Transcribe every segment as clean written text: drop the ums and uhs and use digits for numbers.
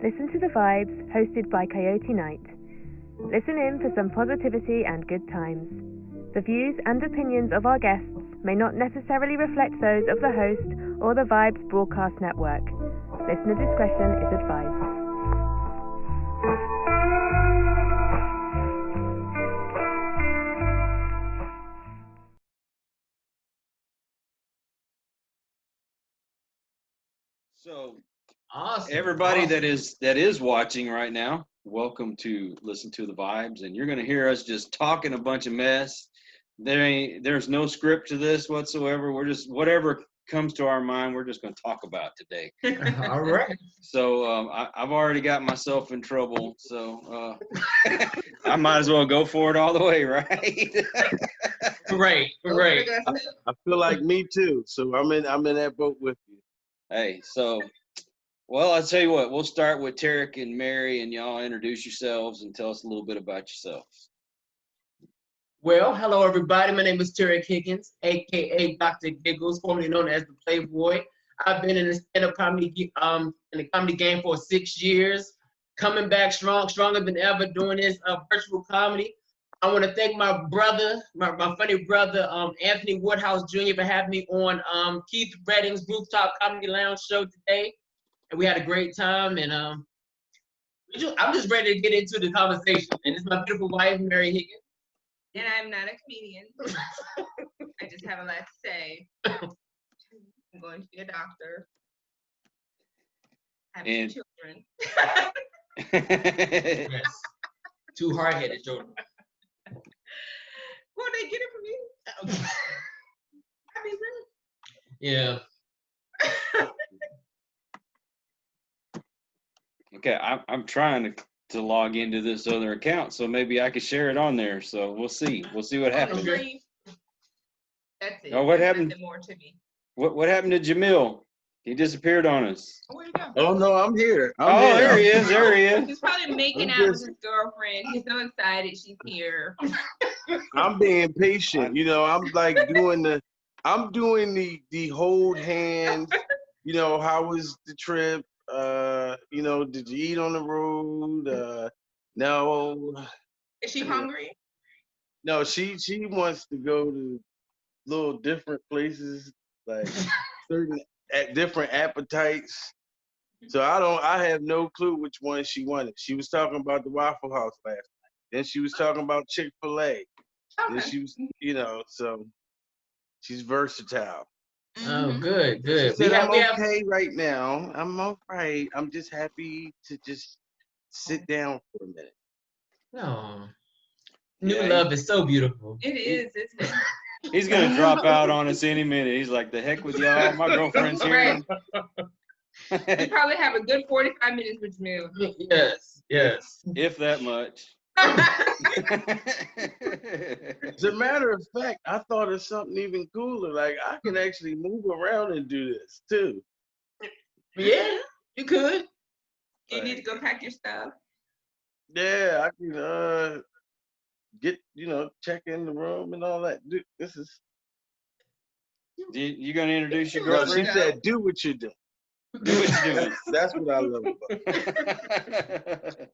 Listen to the Vibes, hosted by Coyote Night. Listen in for some positivity and good times. The views and opinions of our guests may not necessarily reflect those of the host or the Vibes broadcast network. Listener discretion is advised. So, awesome. Everybody that is watching right now, welcome to Listen to the Vibes, and you're going to hear us just talking a bunch of mess. There's no script to this whatsoever. We're just whatever comes to our mind, we're just going to talk about today. All right. So I've already got myself in trouble, so I might as well go for it all the way, right? Right. I feel like me too. So I'm in that boat with you. Hey, so, well, I'll tell you what, we'll start with Terric and Mary, and y'all introduce yourselves and tell us a little bit about yourselves. Well, hello, everybody. My name is Terric Higgins, a.k.a. Dr. Giggles, formerly known as the Playboy. I've been in the stand-up comedy in the comedy game for 6 years, coming back stronger than ever, doing this virtual comedy. I want to thank my brother, my funny brother, Anthony Woodhouse Jr. for having me on Keith Redding's Rooftop Comedy Lounge show today. And we had a great time, and I'm just ready to get into the conversation. And it's my beautiful wife, Mary Higgins. And I'm not a comedian. I just have a lot to say. I'm going to be a doctor. Having children. Yes. Two hard-headed children. Well, they get it from you. I mean, really. Yeah. Okay, I'm trying to log into this other account, so maybe I could share it on there. So we'll see. We'll see what happens. That's it. Oh, what happened? Nothing more to me. What happened to Jamil? He disappeared on us. Where'd he go? Oh no, I'm here. There he is. There he is. He's probably making out with his girlfriend. He's so excited she's here. I'm being patient. You know, I'm like doing the hold hands. You know, how was the trip? You know, did you eat on the road? No. Is she hungry? No, she wants to go to little different places, like certain different appetites. So I have no clue which one she wanted. She was talking about the Waffle House last night. Then she was talking about Chick-fil-A. Okay. Then she was, you know, so she's versatile. Oh, good. She said, I'm okay right now. I'm all right. I'm just happy to just sit down for a minute. No. New love is so beautiful. It is, isn't it? He's gonna drop out on us any minute. He's like, the heck with y'all. My girlfriend's here. You probably have a good 45 minutes with Jamil. Yes. If that much. As a matter of fact, I thought of something even cooler. Like, I can actually move around and do this too. Yeah, you could. You need to go pack your stuff. Yeah, I can get, check in the room and all that. This is. You gonna introduce your No, girlfriend? she said, do what you're doing. Do what you're doing. That's what I love about it.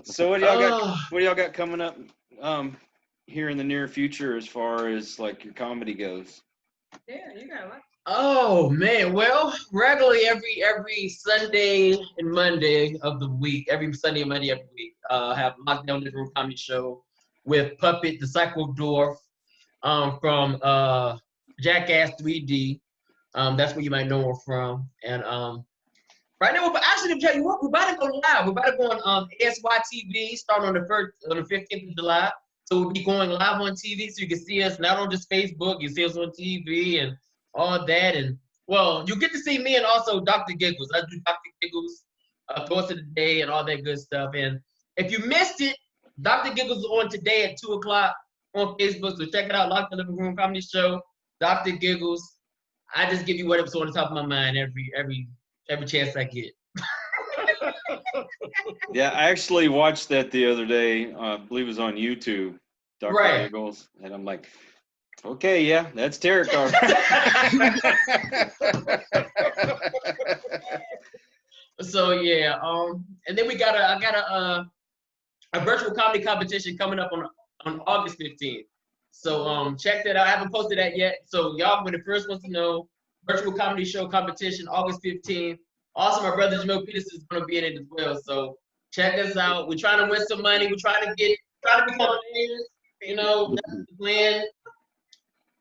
So what do y'all got coming up here in the near future as far as like your comedy goes? Yeah, you got a lot. Oh man, well, regularly every Sunday and Monday of the week, every Sunday and Monday of the week, have Lockdown Living Room Comedy Show with Puppet the Psycho Dwarf from Jackass 3D. That's where you might know her from. And right now, actually, to tell you what, we're about to go live. We're about to go on ASY TV starting on the 15th of July. So we'll be going live on TV so you can see us not on just Facebook, you see us on TV and all that. And well, you get to see me and also Dr. Giggles. I do Dr. Giggles, thoughts of the day and all that good stuff. And if you missed it, Dr. Giggles is on today at 2:00 on Facebook. So check it out, Locked in the Living Room Comedy Show, Dr. Giggles. I just give you whatever's on the top of my mind every chance I get. Yeah, I actually watched that the other day. I believe it was on YouTube, Dr. Giggles, and I'm like, okay, yeah, that's Terric. So yeah, and then I got a virtual comedy competition coming up on August 15th. So check that out. I haven't posted that yet. So y'all were the first ones to know. Virtual comedy show competition August 15th. Also, my brother Jamil Peterson is gonna be in it as well. So check us out. We're trying to win some money. We're trying to become famous. You know, that's the plan.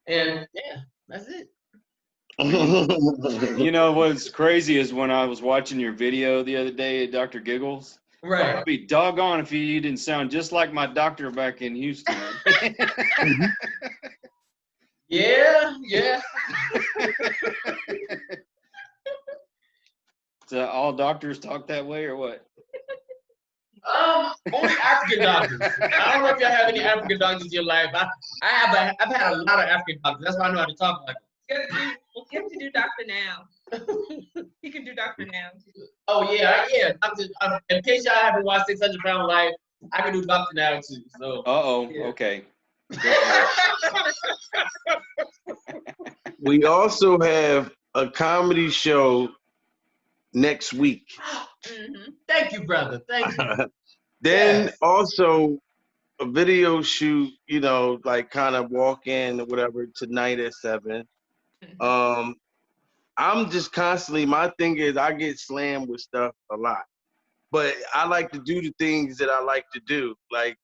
And yeah, that's it. You know what's crazy is when I was watching your video the other day at Dr. Giggles. Right. I'd be doggone if you didn't sound just like my doctor back in Houston. Yeah. So all doctors talk that way or what? Only African doctors. I don't know if y'all have any African doctors in your life. I've had a lot of African doctors. That's why I know how to talk like them. You have to do Dr. Now. He can do Dr. Now too. Oh yeah. Doctor, in case y'all haven't watched 600 Pound Life, I can do Doctor now too. So. Yeah. Okay. We also have a comedy show next week. Mm-hmm. Thank you, brother. Thank you. Then Yes. also a video shoot, you know, like kind of walk in or whatever tonight at 7. I'm just constantly, my thing is I get slammed with stuff a lot. But I like to do the things that I like to do. Like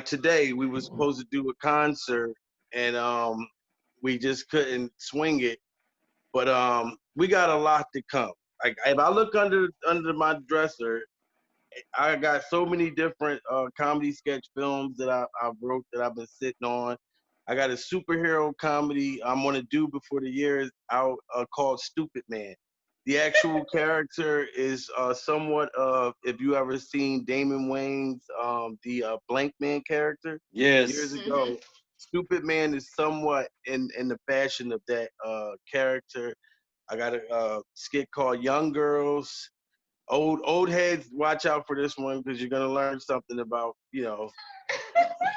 today we were supposed to do a concert and we just couldn't swing it. But we got a lot to come. Like if I look under my dresser, I got so many different comedy sketch films that I wrote that I've been sitting on. I got a superhero comedy I'm gonna do before the year is out called Stupid Man. The actual character is somewhat of, if you ever seen Damon Wayne's the Blank Man character Yes. years ago. Stupid Man is somewhat in the fashion of that character. I got a skit called Young Girls. Old heads, watch out for this one because you're gonna learn something about, you know,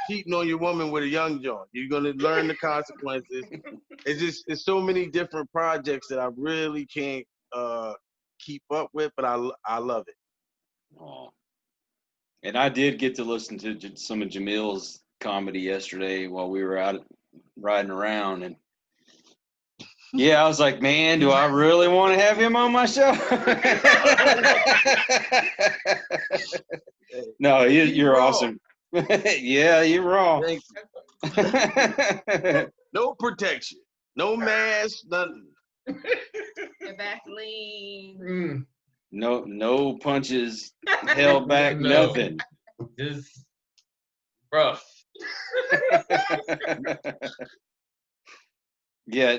cheating on your woman with a young joint. You're gonna learn the consequences. It's so many different projects that I really can't keep up with, but I love it. Oh. And I did get to listen to some of Jamil's comedy yesterday while we were out riding around, and yeah, I was like, man, do I really want to have him on my show? No, you're wrong. awesome. Yeah, you're wrong. Thank you. No protection, no mask, nothing. The Vaseline. No punches held back, No. nothing. Just rough. Yeah,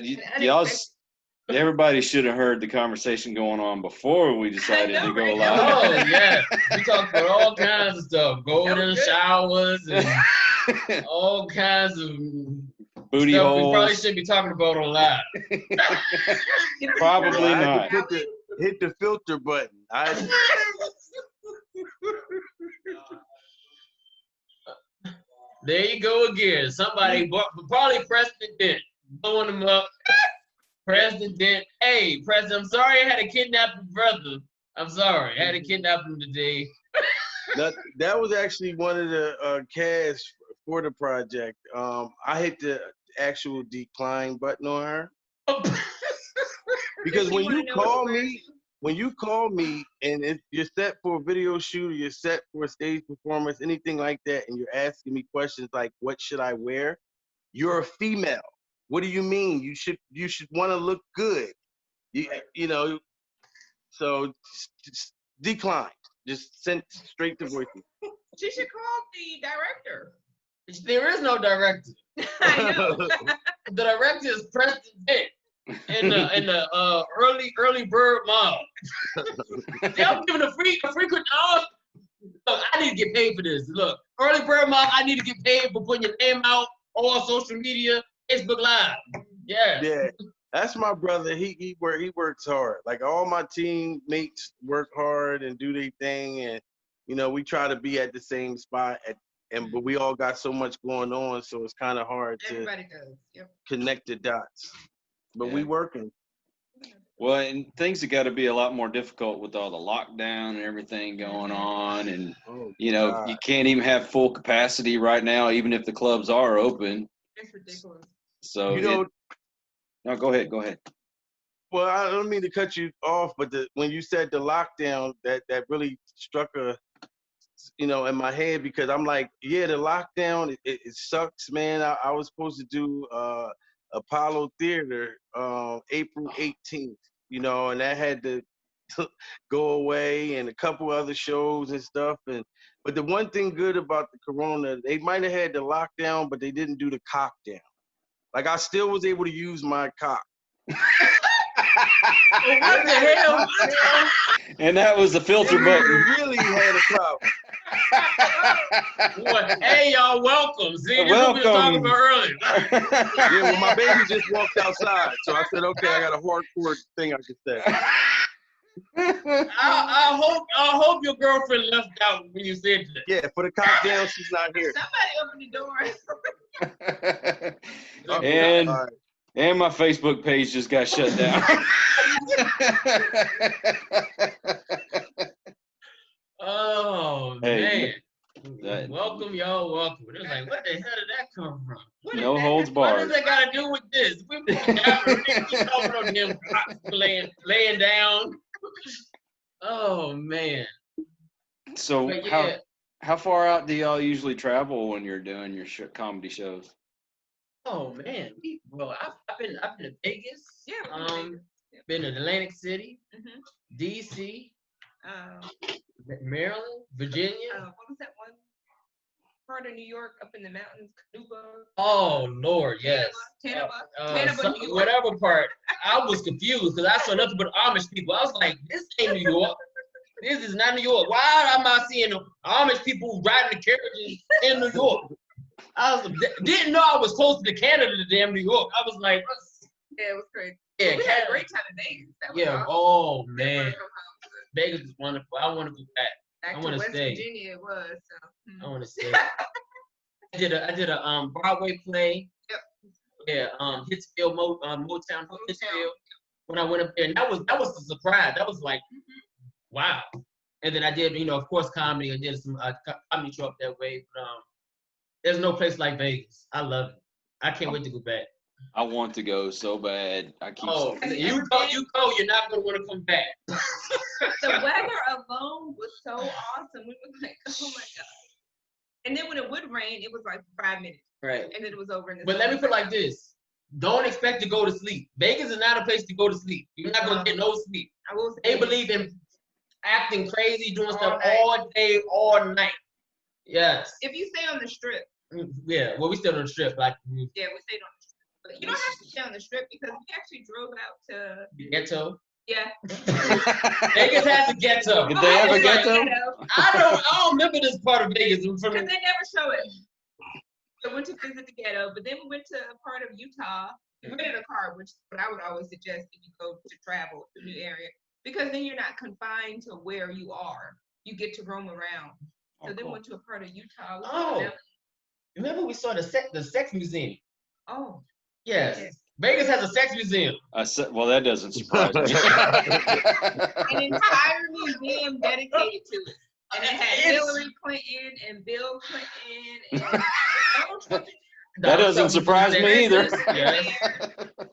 everybody should have heard the conversation going on before we decided to go live. Oh yeah, we talked about all kinds of stuff, golden showers and all kinds of Booty stuff holes. we probably shouldn't be talking about on live. Probably I not. had to hit the filter button. There you go again. Somebody probably Preston Dent blowing them up. Preston Dent. Hey, Preston, I'm sorry I had to kidnap your brother. I'm sorry. I had to kidnap him today. That was actually one of the casts for the project. I hit the actual decline button on her. Because when you call me and if you're set for a video shoot or you're set for a stage performance, anything like that, and you're asking me questions like, what should I wear? You're a female. What do you mean? You should want to look good. You know, so just decline. Just send straight to voicemail. She should call the director. There is no director. I know. The director is Preston Dent in the early bird mob. See, I'm giving a frequent. Look, I need to get paid for this. Look, early bird mob. I need to get paid for putting your name out on social media, Facebook Live. Yeah. Yeah. That's my brother. He works hard. Like all my teammates work hard and do their thing, and you know we try to be at the same spot. But we all got so much going on, so it's kind of hard to Everybody does. Yep. connect the dots. But we working. Well, and things have got to be a lot more difficult with all the lockdown and everything going on, and you know, you can't even have full capacity right now, even if the clubs are open. It's ridiculous. So You know, no, go ahead. well, I don't mean to cut you off, but when you said the lockdown, that really struck in my head, because I'm like, yeah, the lockdown, it sucks, man. I was supposed to do Apollo Theater April 18th, and that had to go away, and a couple other shows and stuff. But the one thing good about the corona, they might have had the lockdown, but they didn't do the cock down. Like, I still was able to use my cock. What the hell? And that was the filter button. Really had a problem. Hey, y'all, welcome. See, this is what we were talking about earlier. Yeah, well, my baby just walked outside, so I said, okay, I got a hardcore thing I can say. I hope your girlfriend left out when you said that. Yeah, for the cock down, she's not here. Somebody open the door. And All right. and my Facebook page just got shut down. Oh, Hey, man. Welcome, y'all. Welcome. They're like, what the hell did that come from? No holds What barred. does that got to do with this? We talking on them laying down. Oh, man. So But yeah. how far out do y'all usually travel when you're doing your comedy shows? Oh, man. Well, I've been to Vegas. Yeah. Been to Atlantic City, Mhm. DC, Maryland, Virginia. What was that one part of New York up in the mountains? Canuba. Oh, Lord, yes. Tanaba, New York. Whatever part. I was confused because I saw nothing but Amish people. I was like, this ain't New York. This is not New York. Why am I seeing Amish people riding the carriages in New York? Didn't know I was close to Canada to damn New York. I was like, Yeah, it was crazy. yeah, We had a great time in Vegas. That was yeah. awesome. Oh, man. Vegas is wonderful. I want to go back. Back I to wanna West stay. Virginia it was. So. I want to say. I did a Broadway play. Yep. Yeah, Hitsville, Motown, Hitsville. When I went up there, and that was a surprise. That was like, wow. And then I did, of course, comedy. I did some comedy show up that way. But there's no place like Vegas. I love it. I can't wait to go back. I want to go so bad. I keep. Oh, you go. You're not gonna want to come back. The weather alone was so awesome. We were like, oh my god. And then when it would rain, it was like 5 minutes. Right. And then it was over in the But let me put it like this. Don't expect to go to sleep. Vegas is not a place to go to sleep. You're not going to get no sleep. I will say They believe in acting crazy, doing stuff night. all day, all night. Yes. If you stay on the strip. Yeah. Well, we still on the strip. Like, Yeah, we stayed on the strip. But you don't have to stay on the strip because we actually drove out to. Ghetto. Yeah. Vegas has a ghetto. Did they have a ghetto? I don't remember this part of Vegas. Because they never show it. So we went to visit the ghetto, but then we went to a part of Utah. We rented a car, which is what I would always suggest if you go to travel to a new area, because then you're not confined to where you are. You get to roam around. So then we went to a part of Utah. Remember we saw the sex museum? Oh. Yes. Vegas has a sex museum. Well, that doesn't surprise me. An entire museum dedicated to it. And it had Hillary Clinton and Bill Clinton and That doesn't surprise me either. Yeah.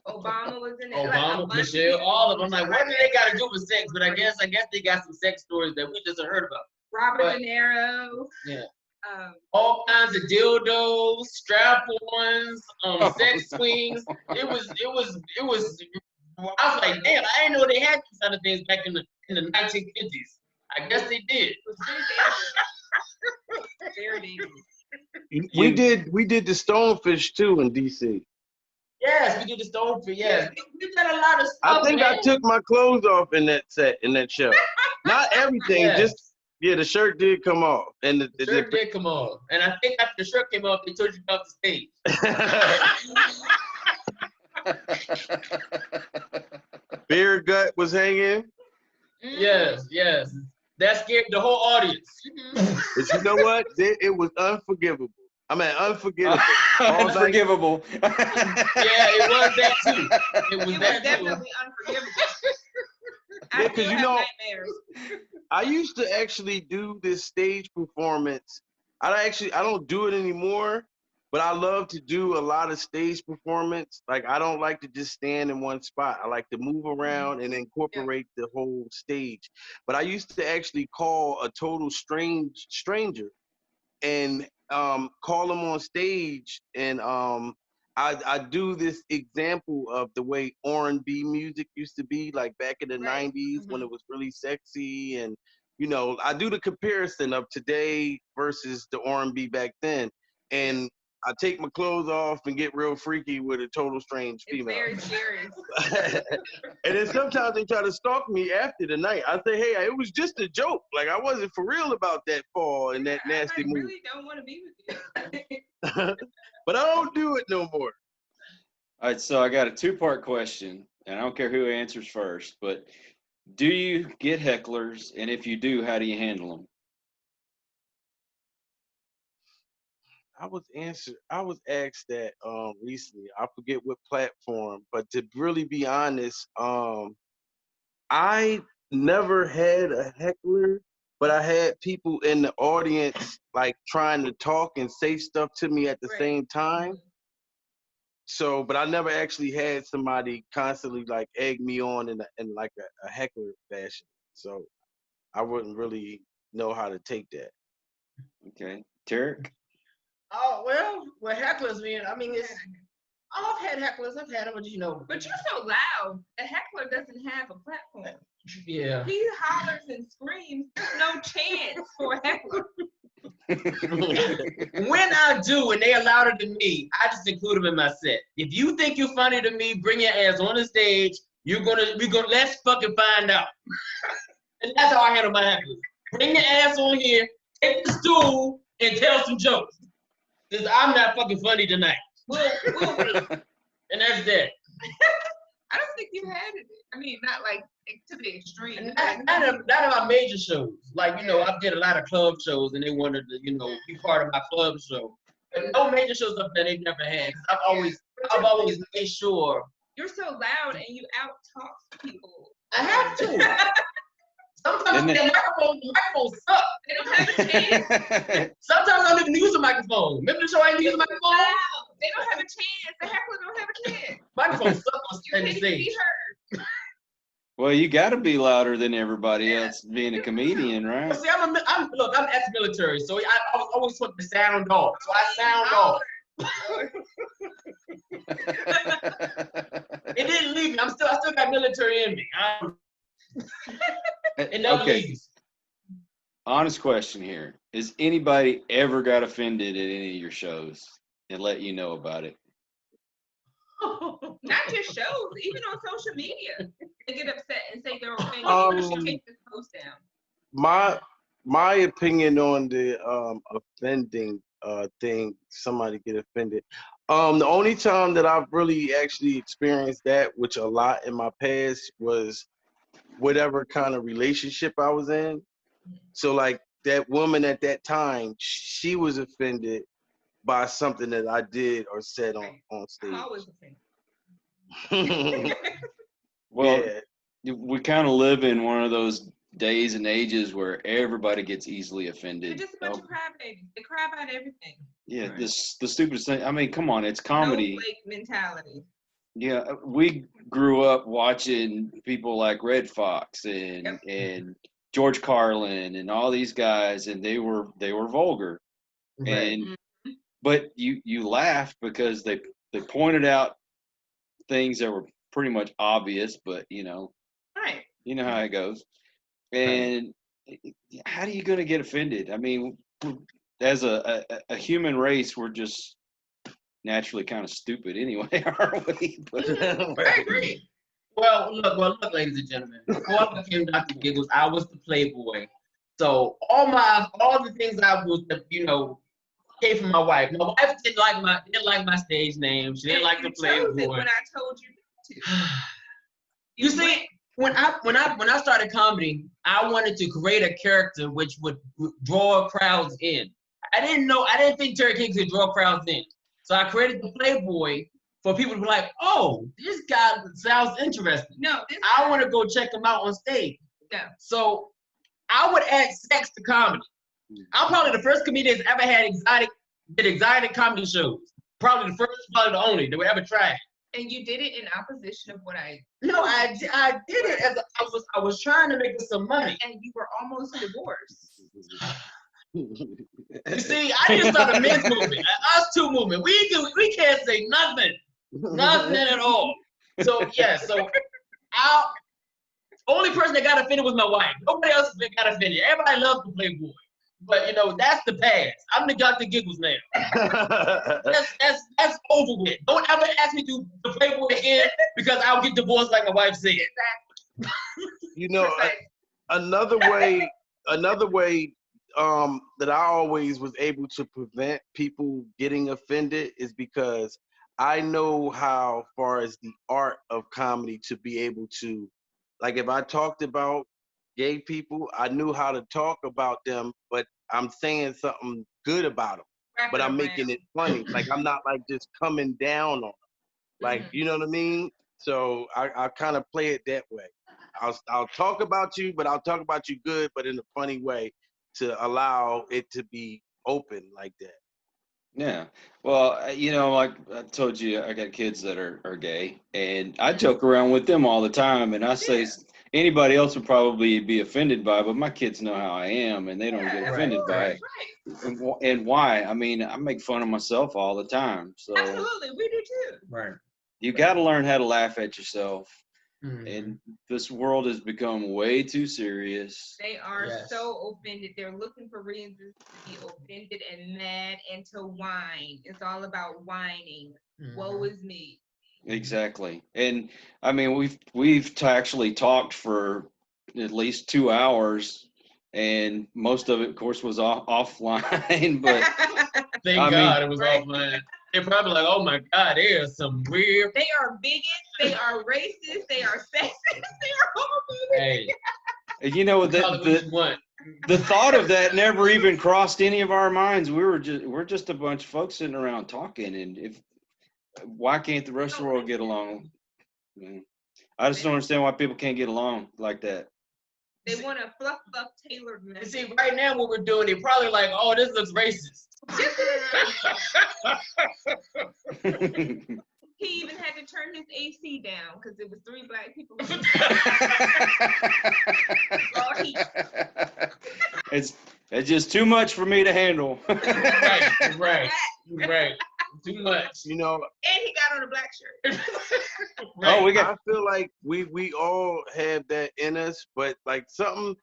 Obama was in it. Obama, Michelle, all of them. I'm like, what do they got to do with sex? But I guess they got some sex stories that we just heard about. Robert De Niro. Yeah. All kinds of dildos, strap-ons, sex swings. It was. I was like, damn, I didn't know they had these kind of things back in the 1950s. I guess they did. It was very dangerous. We did the Stonefish too in DC. Yes, we did the Stonefish. Yes, we did a lot of stuff. I think I took my clothes off in that show. Not everything, just the shirt did come off, and the shirt did come off. And I think after the shirt came off, they took you off the stage. Beer gut was hanging. Yes. That scared the whole audience. But you know what? It was unforgivable. I mean, unforgettable. Unforgivable. Yeah, it was that too. It was definitely unforgivable. I because still you have know, nightmares. I used to actually do this stage performance. I don't do it anymore, but I love to do a lot of stage performance. Like I don't like to just stand in one spot. I like to move around and incorporate the whole stage. But I used to actually call a total stranger and call them on stage and I do this example of the way R&B music used to be like back in the Right. 90s when Mhm. it was really sexy and you know I do the comparison of today versus the R&B back then and I take my clothes off and get real freaky with a total strange It's female. very serious. And then sometimes they try to stalk me after the night. I say, hey, it was just a joke. Like I wasn't for real about that fall and that nasty I move. really don't want to be with you. But I don't do it no more. All right, so I got a two-part question, and I don't care who answers first, but do you get hecklers? And if you do, how do you handle them? I was asked that recently. I forget what platform, but to really be honest, I never had a heckler, but I had people in the audience like trying to talk and say stuff to me at the Right. same time. So, but I never actually had somebody constantly like egg me on in like a heckler fashion. So I wouldn't really know how to take that. Okay, Terric? Oh well, hecklers, man. I mean, I've had hecklers. I've had them, but you know. But you're so loud. A heckler doesn't have a platform. Yeah. He hollers and screams. There's no chance for a heckler. When I do, and they are louder than me, I just include them in my set. If you think you're funny to me, bring your ass on the stage. We're gonna let's fucking find out. And that's how I handle my hecklers. Bring your ass on here, take the stool, and tell some jokes. Cause I'm not fucking funny tonight. We'll wait. And that's that. I don't think you had it. I mean, not like to the extreme. And not in my major shows. Like, you know, I did a lot of club shows and they wanted to, you know, be part of my club show. But no major shows up there they've never had. Cause I've always made sure. You're so loud and you out talk people. I have to. Sometimes the microphone sucks. They don't have a chance. Sometimes I don't even use a microphone. Remember the show I didn't use a microphone? Wow. They don't have a chance. The heckler don't have a chance. Microphone sucks on You can't the even stage. be heard. Well, you got to be louder than everybody else being a comedian, right? Well, see, I'm ex-military, so I was always taught to sound off. So I sound off. It didn't leave me. I still got military in me. It never leaves. Honest question here. Has anybody ever got offended at any of your shows and let you know about it? Not just shows, even on social media. They get upset and say they're offended. You should take this post down. My opinion on the offending thing, somebody get offended. The only time that I've really actually experienced that, which a lot in my past, was whatever kind of relationship I was in. So like that woman at that time, she was offended by something that I did or said on stage. I'm always offended. Well, yeah. we kind of live in one of those days and ages where everybody gets easily offended. They're just a bunch of crybabies. They cry about everything. Yeah, the stupidest thing. I mean, come on, it's comedy. Snowflake mentality. Yeah, we grew up watching people like Red Fox and George Carlin and all these guys, and they were vulgar. Right. But you laughed because they pointed out things that were pretty much obvious, but you know how it goes. And how are you going to get offended? I mean, as a human race, we're just naturally kind of stupid anyway, aren't we? But, I agree. Well, look, ladies and gentlemen. Before I became Dr. Giggles, I was the Playboy. So all the things I was, came from my wife. My wife didn't like my stage name. She didn't like the Playboy. When I told you to. You see, when I started comedy, I wanted to create a character which would draw crowds in. I didn't think Terric Higgins could draw crowds in. So I created the Playboy for people to be like, oh, this guy sounds interesting. No, I want to go check him out on stage. No. So I would add sex to comedy. I'm probably the first comedian that's ever had exotic comedy shows. Probably the first, probably the only that we ever tried. And you did it in opposition of what I. No, I did it as I was trying to make some money. And you were almost divorced. You see, I didn't start a men's movement, us two movement. We can't say nothing at all. So yeah, only person that got offended was my wife. Nobody else got offended. Everybody loves the Playboy. But that's the past. I'm the Dr. Giggles now. that's over with. Don't ever ask me to do the Playboy again because I'll get divorced like my wife said. Another way that I always was able to prevent people getting offended is because I know how far as the art of comedy to be able to, like if I talked about gay people, I knew how to talk about them, but I'm saying something good about them, but I'm making it funny. Like I'm not like just coming down on them. Like, you know what I mean? So I kind of play it that way. I'll talk about you, but I'll talk about you good, but in a funny way to allow it to be open like that. Yeah. Well, like I told you, I got kids that are gay, and I joke around with them all the time, and I say anybody else would probably be offended by it, but my kids know how I am, and they don't get offended by it. Right. And why? I mean, I make fun of myself all the time. So absolutely, we do too. Right. You got to learn how to laugh at yourself. And this world has become way too serious. They are so offended. They're looking for reasons to be offended and mad and to whine. It's all about whining. Woe is me. Exactly. And I mean, we've actually talked for at least 2 hours, and most of it, of course, was offline. But thank God it was offline. They're probably like, oh my God, there's some weird. They are bigots. They are racist. They are sexist. They are homophobic. Hey, the thought of that never even crossed any of our minds. We're just a bunch of folks sitting around talking, and why can't the rest of the world get along? I just don't understand why people can't get along like that. They want a fluff tailored message. See, right now what we're doing, they're probably like, oh, this looks racist. He even had to turn his AC down because it was 3 black people. It's just too much for me to handle. Right. Too much, And he got on a black shirt. Right. I feel like we all have that in us, but like something,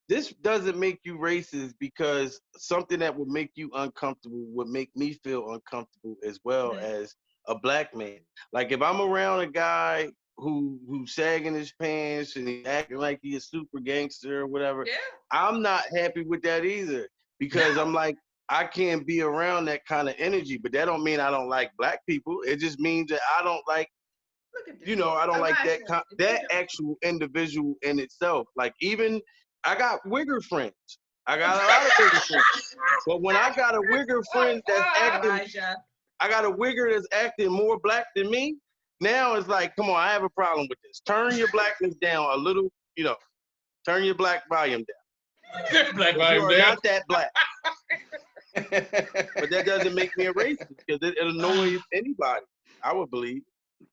this doesn't make you racist because something that would make you uncomfortable would make me feel uncomfortable as well as a black man. Like if I'm around a guy who's sagging his pants and he's acting like he's a super gangster or whatever, I'm not happy with that either because I'm like, I can't be around that kind of energy, but that don't mean I don't like black people. It just means that I don't like, I don't like that actual individual in itself. Like even, I got wigger friends. I got a lot of wigger friends. But when I got a wigger friend that's acting more black than me, now it's like, come on, I have a problem with this. Turn your blackness down a little, turn your black volume down. Black volume down. Not that black. But that doesn't make me a racist because it annoys anybody, I would believe.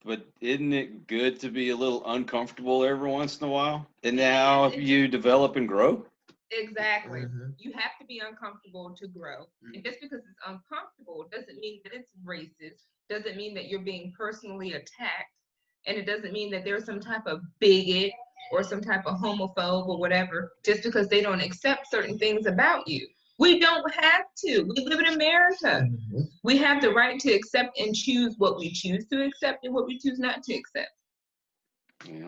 But isn't it good to be a little uncomfortable every once in a while? And now you develop and grow? Exactly. You have to be uncomfortable to grow. And just because it's uncomfortable doesn't mean that it's racist, doesn't mean that you're being personally attacked, and it doesn't mean that there's some type of bigot or some type of homophobe or whatever, just because they don't accept certain things about you. We don't have to. We live in America. We have the right to accept and choose what we choose to accept and what we choose not to accept.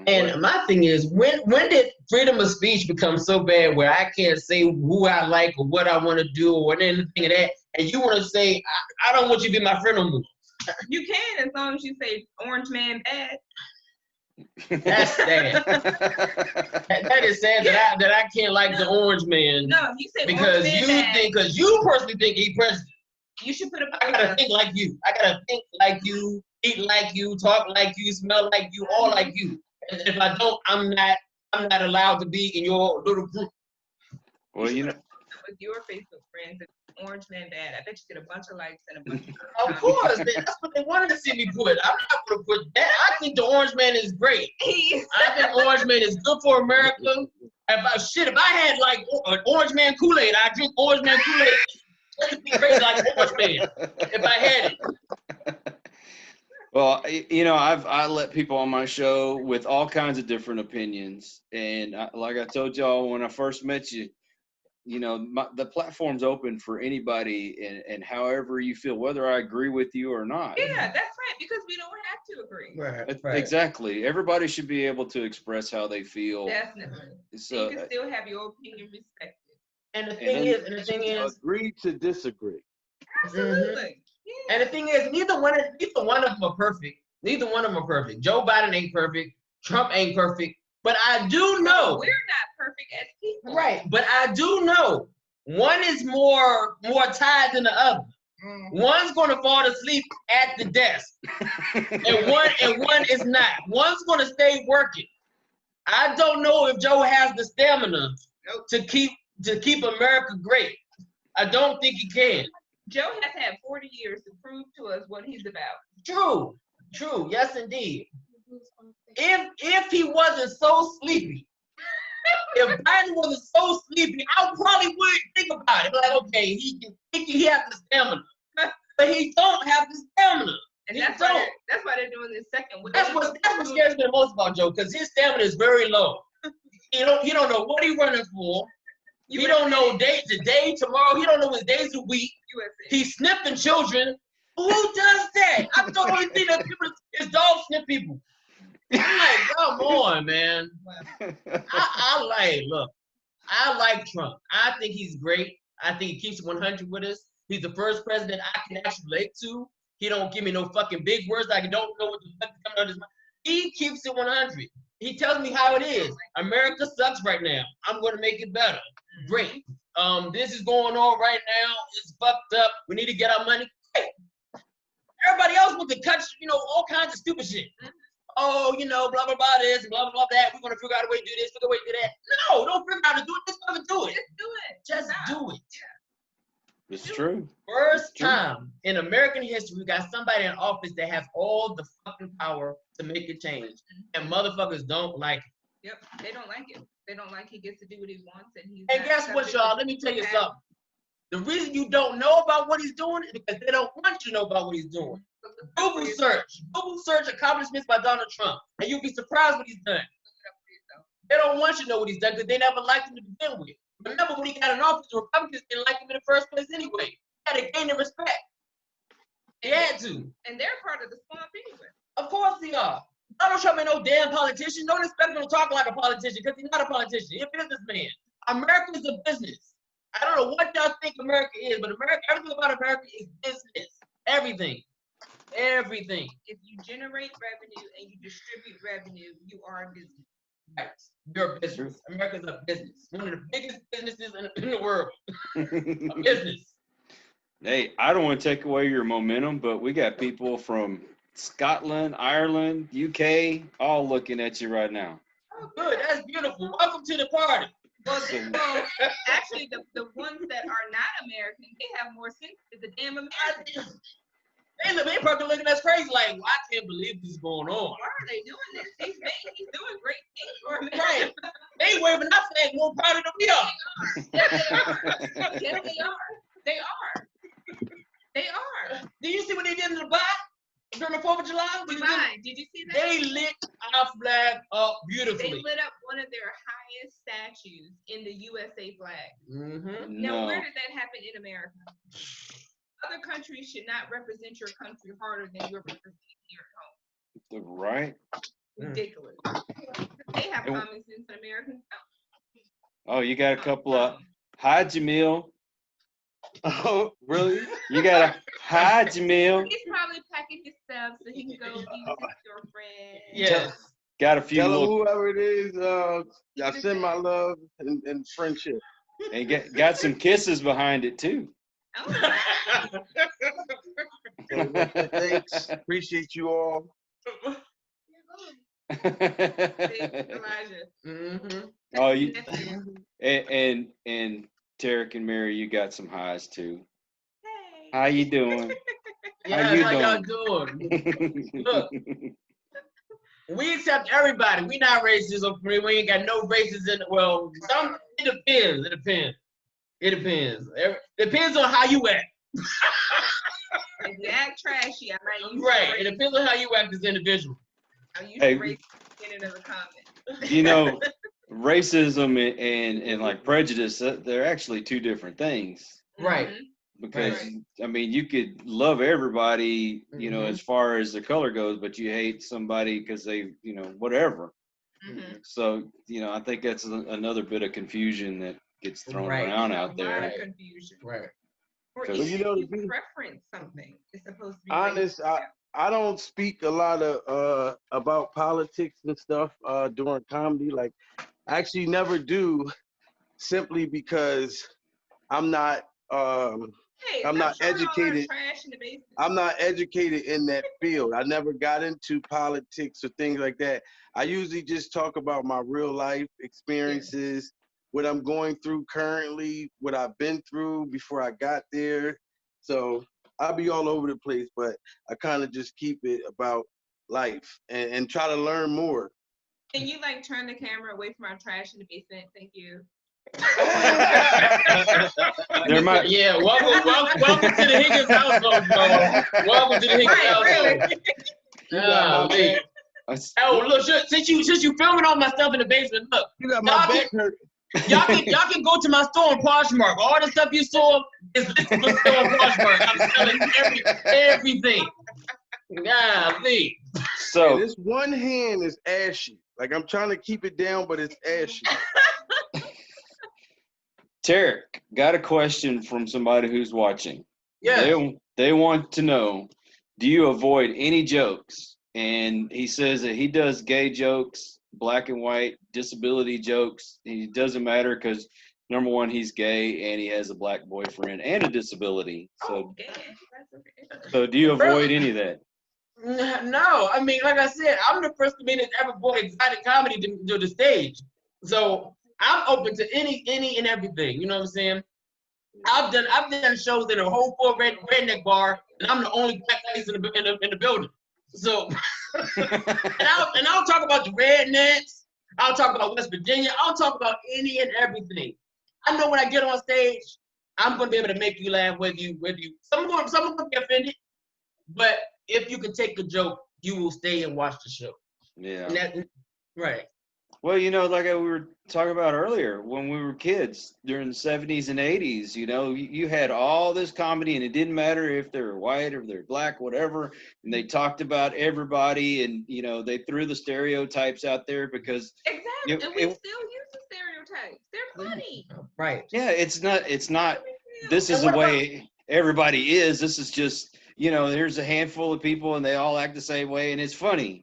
And my thing is, when did freedom of speech become so bad where I can't say who I like or what I want to do or anything of that, and you want to say, I don't want you to be my friend no more? You can, as long as you say orange man bad. That's sad. That is sad that I can't like the orange man. No, you say because orange man because you personally think he president. You should put up. I gotta think like you. I gotta think like you. eat like you, talk like you, smell like you, all like you. And if I don't, I'm not allowed to be in your little group. Well, you know. With your Facebook friends, Orange Man Bad, I bet you get a bunch of likes and a bunch Of course, man. That's what they wanted to see me put. I'm not going to put that. I think the Orange Man is great. I think Orange Man is good for America. If I had like an Orange Man Kool-Aid, I'd drink Orange Man Kool-Aid. That'd be crazy like Orange Man if I had it. Well, you know, I let people on my show with all kinds of different opinions, and like I told y'all when I first met you, you know, the platform's open for anybody, and however you feel, whether I agree with you or not. Yeah, that's right, because we don't have to agree. Right. Exactly. Everybody should be able to express how they feel. Definitely. So you can still have your opinion respected. And the thing is, agree to disagree. Absolutely. Yeah. And the thing is, neither one of them are perfect. Neither one of them are perfect. Joe Biden ain't perfect. Trump ain't perfect. But I do know we're not perfect as people. Right. But I do know one is more tired than the other. One's gonna fall asleep at the desk. and one is not. One's gonna stay working. I don't know if Joe has the stamina to keep America great. I don't think he can. Joe has had 40 years to prove to us what he's about. True. Yes, indeed. If he wasn't so sleepy, if Biden wasn't so sleepy, I probably would think about it. Like, okay, he has the stamina, but he don't have the stamina. And that's why they're doing this second wave. That's what scares me the most about Joe, because his stamina is very low. He don't know what he's running for. He don't know today, tomorrow. He don't know his days a week. He's sniffing children. Who does that? I thought the only thing that people is dogs sniff people. I'm like, come on, man. I like Trump. I think he's great. I think he keeps it 100 with us. He's the first president I can actually relate to. He don't give me no fucking big words. I don't know what the fuck is coming out of his mouth. He keeps it 100. He tells me how it is. America sucks right now. I'm going to make it better. Great. This is going on right now. It's fucked up. We need to get our money. Great. Everybody else wants to cut, all kinds of stupid shit. Oh, blah, blah, blah, this, blah, blah, blah, that. We're going to figure out a way to do this, figure out a way to do that. No, don't figure out how to do it. Just fucking do it. Just do it. It's true. First time in American history, we got somebody in office that has all the fucking power to make a change. And motherfuckers don't like it. Yep, they don't like it. They don't like he gets to do what he wants. And guess what, y'all? Let me tell you something. The reason you don't know about what he's doing is because they don't want you to know about what he's doing. Google search accomplishments by Donald Trump, and you'll be surprised what he's done. They don't want you to know what he's done because they never liked him to begin with. Remember when he got in office, the Republicans didn't like him in the first place anyway. He had to gain their respect. They had to. And they're part of the swamp anyway. Of course they are. Donald Trump ain't no damn politician. Don't expect him to talk like a politician because he's not a politician. He's a businessman. America is a business. I don't know what y'all think America is, but everything about America is business. Everything. If you generate revenue and you distribute revenue, you are a business. Right. You're a business. America's a business. One of the biggest businesses in the world. A business. Hey, I don't want to take away your momentum, but we got people from Scotland, Ireland, UK, all looking at you right now. Oh, good. That's beautiful. Welcome to the party. Well, actually, the ones that are not American, they have more sense than the damn Americans. They probably looking at us crazy like, well, I can't believe this is going on. Why are they doing this? He's doing great things for America. Right. They waving our flag more proud than we are. Yes, they are. They are. Did you see what they did in Dubai during the 4th of July? Did you see that? They lit our flag up beautifully. They lit up one of their highest statues in the USA flag. Mm-hmm. Now, where did that happen in America? Other countries should not represent your country harder than you're representing here at home. Right. Ridiculous. They have common sense in Americans. Oh, you got a couple of hi, Jamil. Oh, really? You got a hi, Jamil. He's probably packing his stuff so he can go eat with your friend. Yeah. Got a few Tell little, whoever it is, I send my love and friendship. and got some kisses behind it too. Oh. So thanks. Appreciate you all. Elijah. Mm-hmm. Oh, you Nephew. and Terric and Mary, you got some highs too. Hey. How you doing? Yeah, you how y'all doing? doing? Look, we accept everybody. We not racist. We ain't got no races in. Well, some it depends. It depends. It depends. Depends on how you act. If you act trashy, I might use Right. the It depends on how you act as an individual. I'll use Hey. the race in another comment. You know, racism and like prejudice, they're actually two different things. Right. Mhm. Because Right. I mean, you could love everybody, you know, Mhm. as far as the color goes, but you hate somebody because they, you know, whatever. Mhm. So, you know, I think that's another bit of confusion that gets thrown Right. around A out lot there. of confusion. Right. Or 'Cause- even you know, if to you be preference something, it's supposed to be honest, racist. I don't speak a lot of about politics and stuff during comedy. Like, I actually never do, simply because I'm not Hey, I'm stop not showing all our educated. trash in the basement. I'm not educated in that field. I never got into politics or things like that. I usually just talk about my real life experiences, what I'm going through currently, what I've been through before I got there. So I'll be all over the place, but I kind of just keep it about life and try to learn more. Can you like turn the camera away from our trash in the basement? Thank you. There might, Yeah. Welcome to the Higgins household, y'all. Welcome to the Higgins Right, household. really. You got my Golly. back. Oh, look, since you filming all my stuff in the basement, look, You got my Y'all back hurt. y'all can go to my store in Poshmark. All the stuff you saw is listed for sale on Poshmark. I'm selling everything. Golly. And so this one hand is ashy. Like, I'm trying to keep it down, but it's ashy. Terric, got a question from somebody who's watching. Yes. They want to know, do you avoid any jokes? And he says that he does gay jokes, black and white, disability jokes. It doesn't matter because number one, he's gay and he has a black boyfriend and a disability. Oh, yeah. That's okay. So do you avoid any of that? No, I mean, like I said, I'm the first comedian to ever brought exotic comedy to the stage. So I'm open to any and everything. You know what I'm saying? I've done shows in a whole full redneck bar, and I'm the only black face in the building. So, and I'll talk about the rednecks. I'll talk about West Virginia. I'll talk about any and everything. I know when I get on stage, I'm gonna be able to make you laugh. Whether you some will be offended, but if you can take a joke, you will stay and watch the show. Yeah. And that, right. Well, you know, like we were talking about earlier, when we were kids during the 70s and 80s, you know, you had all this comedy and it didn't matter if they were white or they're black, whatever. And they talked about everybody and, you know, they threw the stereotypes out there because. Exactly. And we still use the stereotypes. They're funny. Right. Yeah, it's not, this is the way everybody is. This is just, you know, there's a handful of people and they all act the same way and it's funny.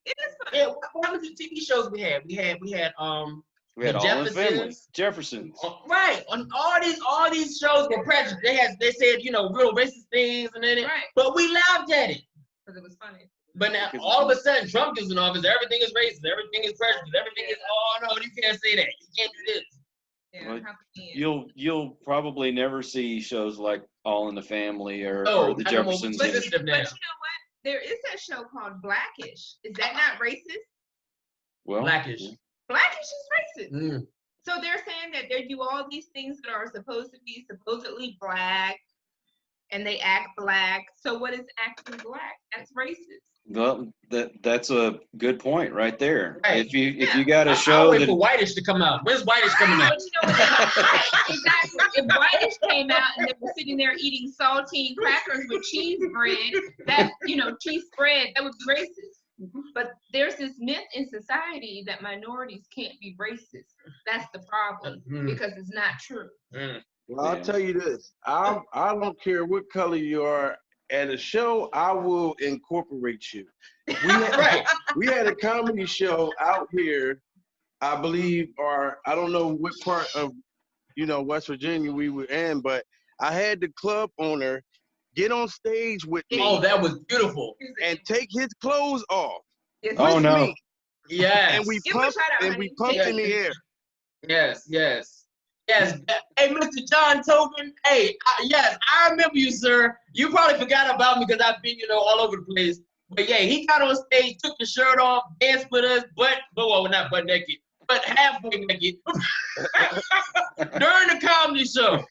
It is funny. Yeah, what was the TV shows we had? We had We had the All in the Family, Jeffersons. Jeffersons. Right. On all these shows were prejudiced. They said, you know, real racist things and then it. Right. But we laughed at it. Because it was funny. But now Because all of a sudden Trump is in office, everything is racist, everything is prejudiced, everything is no, you can't say that. You can't do this. Yeah. Well, How convenient. You'll probably never see shows like All in the Family or the I know more Jeffersons. But sensitive you know now. what? There is that show called Blackish. Is that not racist? Well, Blackish. yeah. Blackish is racist. Mm. So they're saying that they do all these things that are supposed to be supposedly black, and they act black. So what is acting black? That's racist. Well, that's a good point right there. Right. If you got a I'll show wait that for Whitish to come out. When's Whitish coming out? But you know what? Exactly. If Whitish came out and they were sitting there eating saltine crackers with cheese bread, that cheese spread, that would be racist. But there's this myth in society that minorities can't be racist. That's the problem because it's not true. Well, I'll tell you this. I don't care what color you are. At a show, I will incorporate you. We had a comedy show out here, I believe, or I don't know what part of, West Virginia we were in, but I had the club owner. get on stage with me Oh, that was beautiful. and take his clothes off Yes, Oh, with no. me, Yes. and we Give him a pumped shout out, and we honey. pumped in the air. Yes. Yes. Hey, Mr. John Tobin. Hey, yes, I remember you, sir. You probably forgot about me because I've been, all over the place. But yeah, he got on stage, took the shirt off, danced with us, well, not butt naked, but halfway naked during the comedy show.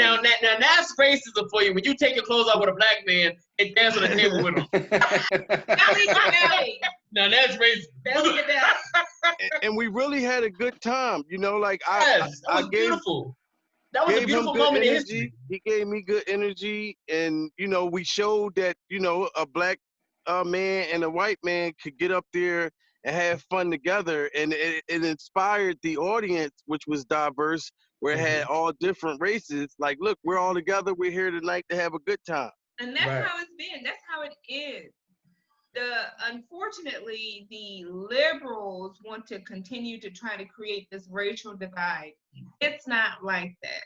Now that's racism for you. When you take your clothes off with a black man and dance on the table with him. Belly to belly. Now that's racist. Belly to belly. And we really had a good time. Like Yes, that I was gave beautiful. That was a gave him beautiful good moment in energy. history. He gave me good energy, and we showed that a black man and a white man could get up there and have fun together, and it inspired the audience, which was diverse, where it had all different races. Like, look, we're all together. We're here tonight to have a good time. And that's Right. how it's been. That's how it is. Unfortunately, the liberals want to continue to try to create this racial divide. It's not like that.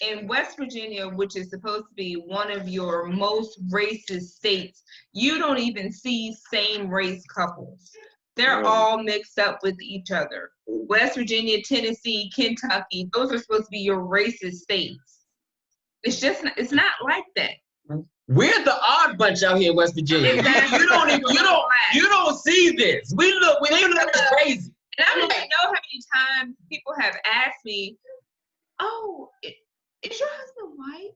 In West Virginia, which is supposed to be one of your most racist states, you don't even see same race couples. They're Really? all mixed up with each other. West Virginia, Tennessee, Kentucky, those are supposed to be your racist states. It's not like that. We're the odd bunch out here in West Virginia. Exactly. You don't see this. We look crazy. And I don't even know how many times people have asked me, "Oh, is your husband white?"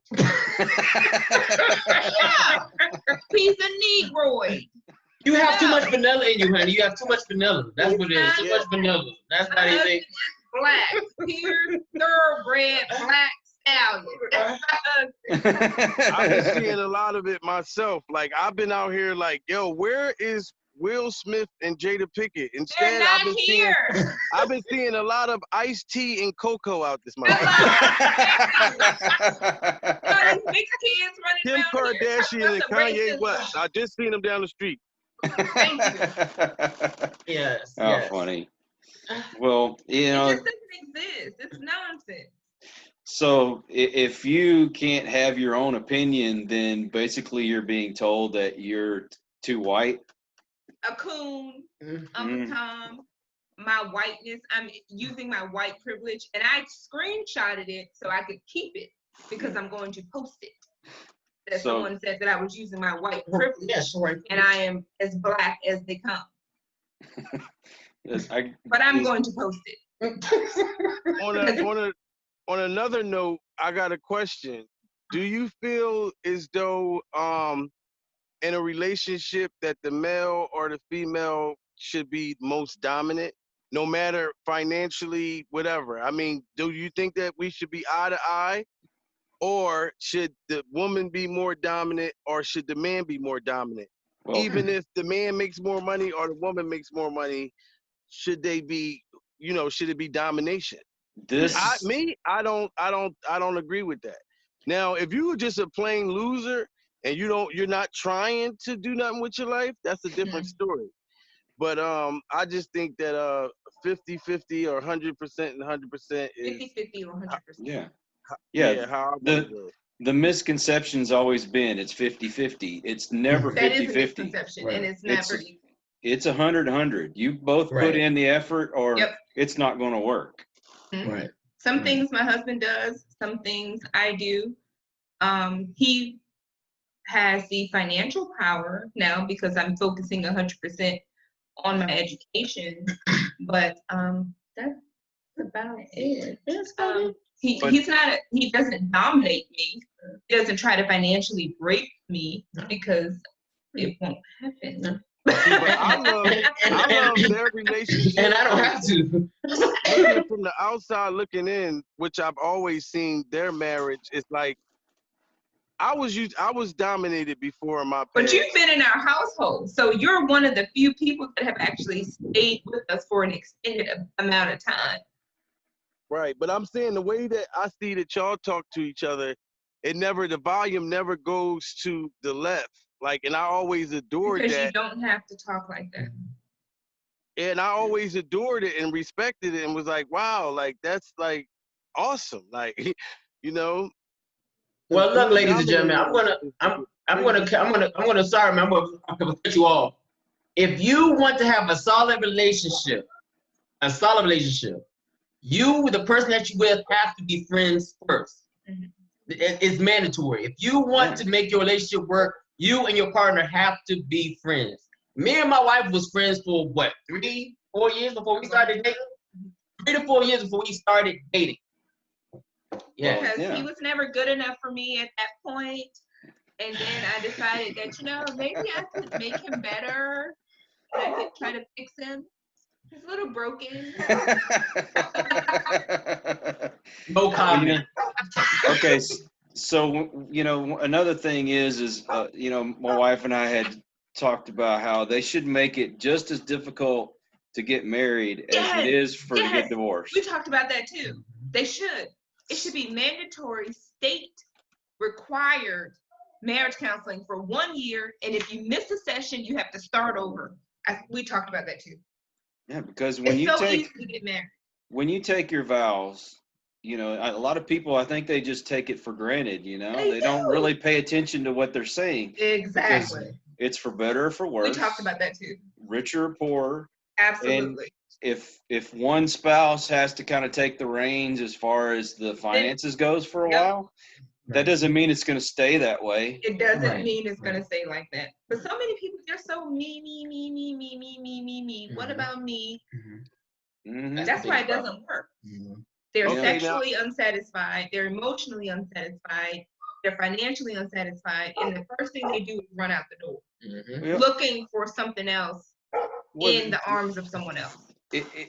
Yeah, he's a Negroid. You have too much vanilla in you, honey. You have too much vanilla. That's what it is. Too much vanilla. That's My how they husband think. is black, pure thoroughbred black stallion. That's my husband. I've been seeing a lot of it myself. Like, I've been out here like, yo, where is Will Smith and Jada Pinkett? They're Instead, not here. I've been seeing a lot of Ice-T and Coco out this month. These mixed kids running Kim around here talking Kardashian and about some Kanye racism. West. I just seen them down the street. Thank you. Yes. Oh, yes. funny. Well, It just doesn't exist. It's nonsense. so if you can't have your own opinion, then basically you're being told that you're too white. A coon, Mm. Uncle Tom, my whiteness. I'm using my white privilege, and I screenshotted it so I could keep it because I'm going to post it. That So- someone said that I was using my white privilege, Yes, right. and I am as black as they come. Yes, But I'm going to post it. On another note, I got a question. Do you feel as though in a relationship that the male or the female should be most dominant, no matter financially, whatever? I mean, do you think that we should be eye to eye, or should the woman be more dominant, or should the man be more dominant? Well, Even if the man makes more money or the woman makes more money, should they be, should it be domination? this I don't agree with that. Now, if you were just a plain loser and you're not trying to do nothing with your life, that's a different story. But I just think that 50-50 or 100% and 100% is 50-50 or 100%. yeah. how I want to do it. The misconception's always been it's 50-50. It's never That is a 50-50. misconception, Right. and it's never easy. It's 100-100. You both Right. put in the effort, or Yep. it's not going to work. Right. Some things my husband does, some things I do. He has the financial power now because I'm focusing 100% on my education, but that's about it. He doesn't dominate me. He doesn't try to financially break me because it won't happen. But I love their relationship. And I don't have to. Looking from the outside looking in, which I've always seen their marriage, is like I was dominated before in my past. But you've been in our household, so you're one of the few people that have actually stayed with us for an extended amount of time. Right, but I'm saying the way that I see that y'all talk to each other, the volume never goes to the left. Like, and I always adored Because that. you don't have to talk like that. And I always adored it and respected it and was like, wow, like that's like awesome. Like, you know, Well, look, ladies and gentlemen, Dominating I'm gonna sorry, man, I'm gonna cut you off. If you want to have a solid relationship, you, the person that you with, have to be friends first. It's mandatory. If you want to make your relationship work, you and your partner have to be friends. Me and my wife was friends for what, 3-4 years before we started dating? 3 to 4 years before we started dating. Yeah. Because he was never good enough for me at that point. And then I decided that, maybe I could make him better. I could try to fix him. He's a little broken. No comment. Okay, so another thing is my wife and I had talked about how they should make it just as difficult to get married as it is to get divorced. We talked about that too. They should. It should be mandatory, state required marriage counseling for 1 year, and if you miss a session, you have to start over. We talked about that too. Yeah, because It's so easy to get married. When you take your vows, a lot of people, I think they just take it for granted. They don't really pay attention to what they're saying. Exactly. It's for better or for worse. We talked about that too. Richer or poorer. Absolutely. And if one spouse has to kind of take the reins as far as the finances goes for a while, that doesn't mean it's going to stay that way. It doesn't mean it's going to stay like that. But so many people, they're so me. What about me? That's why it doesn't work. They're sexually unsatisfied. They're emotionally unsatisfied. They're financially unsatisfied. And the first thing they do is run out the door, looking for something else in the arms of someone else.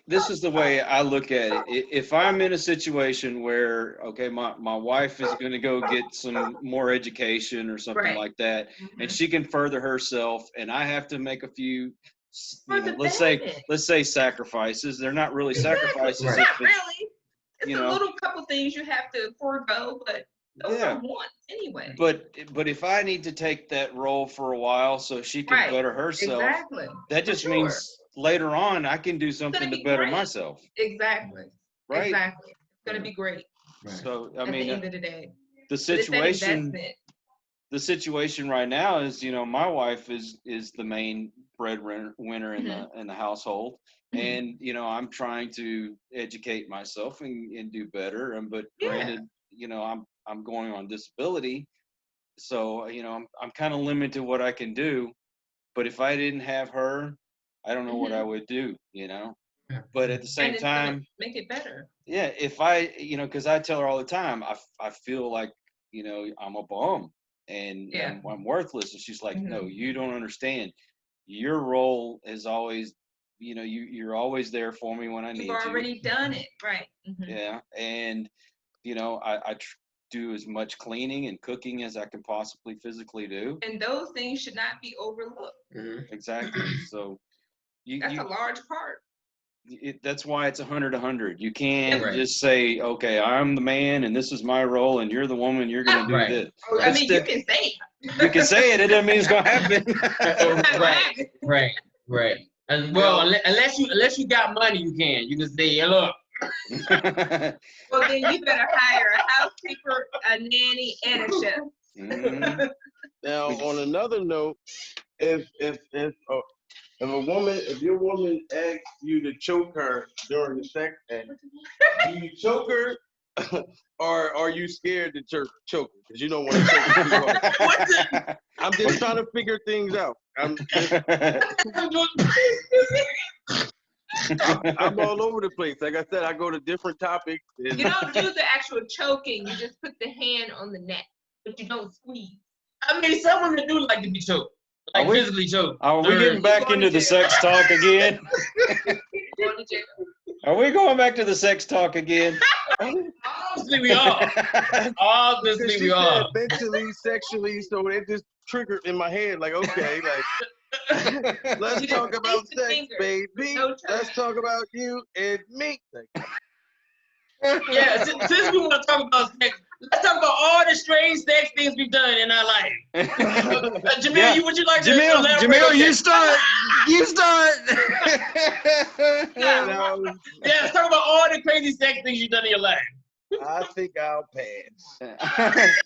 This is the way I look at it. If I'm in a situation where, my wife is going to go get some more education or something like that, and she can further herself, and I have to make a few, let's say sacrifices. They're not really sacrifices. Not really. It's a little couple things you have to forego, but those are wants anyway. But if I need to take that role for a while so she can better herself, that just means later on I can do something to better myself. Exactly. Right. Exactly. It's gonna be great. So at the end of the day, the situation right now is, my wife is the main breadwinner in the household, and I'm trying to educate myself and do better. But granted, I'm going on disability, so I'm kind of limited to what I can do. But if I didn't have her, I don't know what I would do, But at the same time, make it better. Yeah, if I, because I tell her all the time, I feel like, I'm a bum and I'm worthless. And she's like, no, you don't understand. Your role is always, you're always there for me when I need you. You've already done it, right? Yeah, and I do as much cleaning and cooking as I can possibly physically do. And those things should not be overlooked. Exactly. So that's a large part. That's why it's 100-100. You can't just say, okay, I'm the man and this is my role and you're the woman, you're going to do this. I mean, you can say it. You can say it. It doesn't mean it's going to happen. Right. And well, unless you got money, you can say, hey, look. Well, then you better hire a housekeeper, a nanny, and a chef. Now, on another note, if your woman asks you to choke her during the sex act, do you choke her, or are you scared to choke her? Because you don't want to choke her too hard. I'm just trying to figure things out. I'm all over the place. Like I said, I go to different topics. You don't do the actual choking. You just put the hand on the neck, but you don't squeeze. I mean, some women do like to be choked. Like physically choked. Are we getting back into the sex talk again? Are we going back to the sex talk again? Obviously we are. Obviously we are. Mentally, sexually, so it just triggered in my head. Like, okay, let's talk about sex, baby. Let's talk about you and me. Yeah, since we want to talk about sex, let's talk about all the strange sex things we've done in our life. Jamil, would you like to elaborate? Jamil, you start. You start. Yeah, let's talk about all the crazy sex things you've done in your life. I think I'll pass.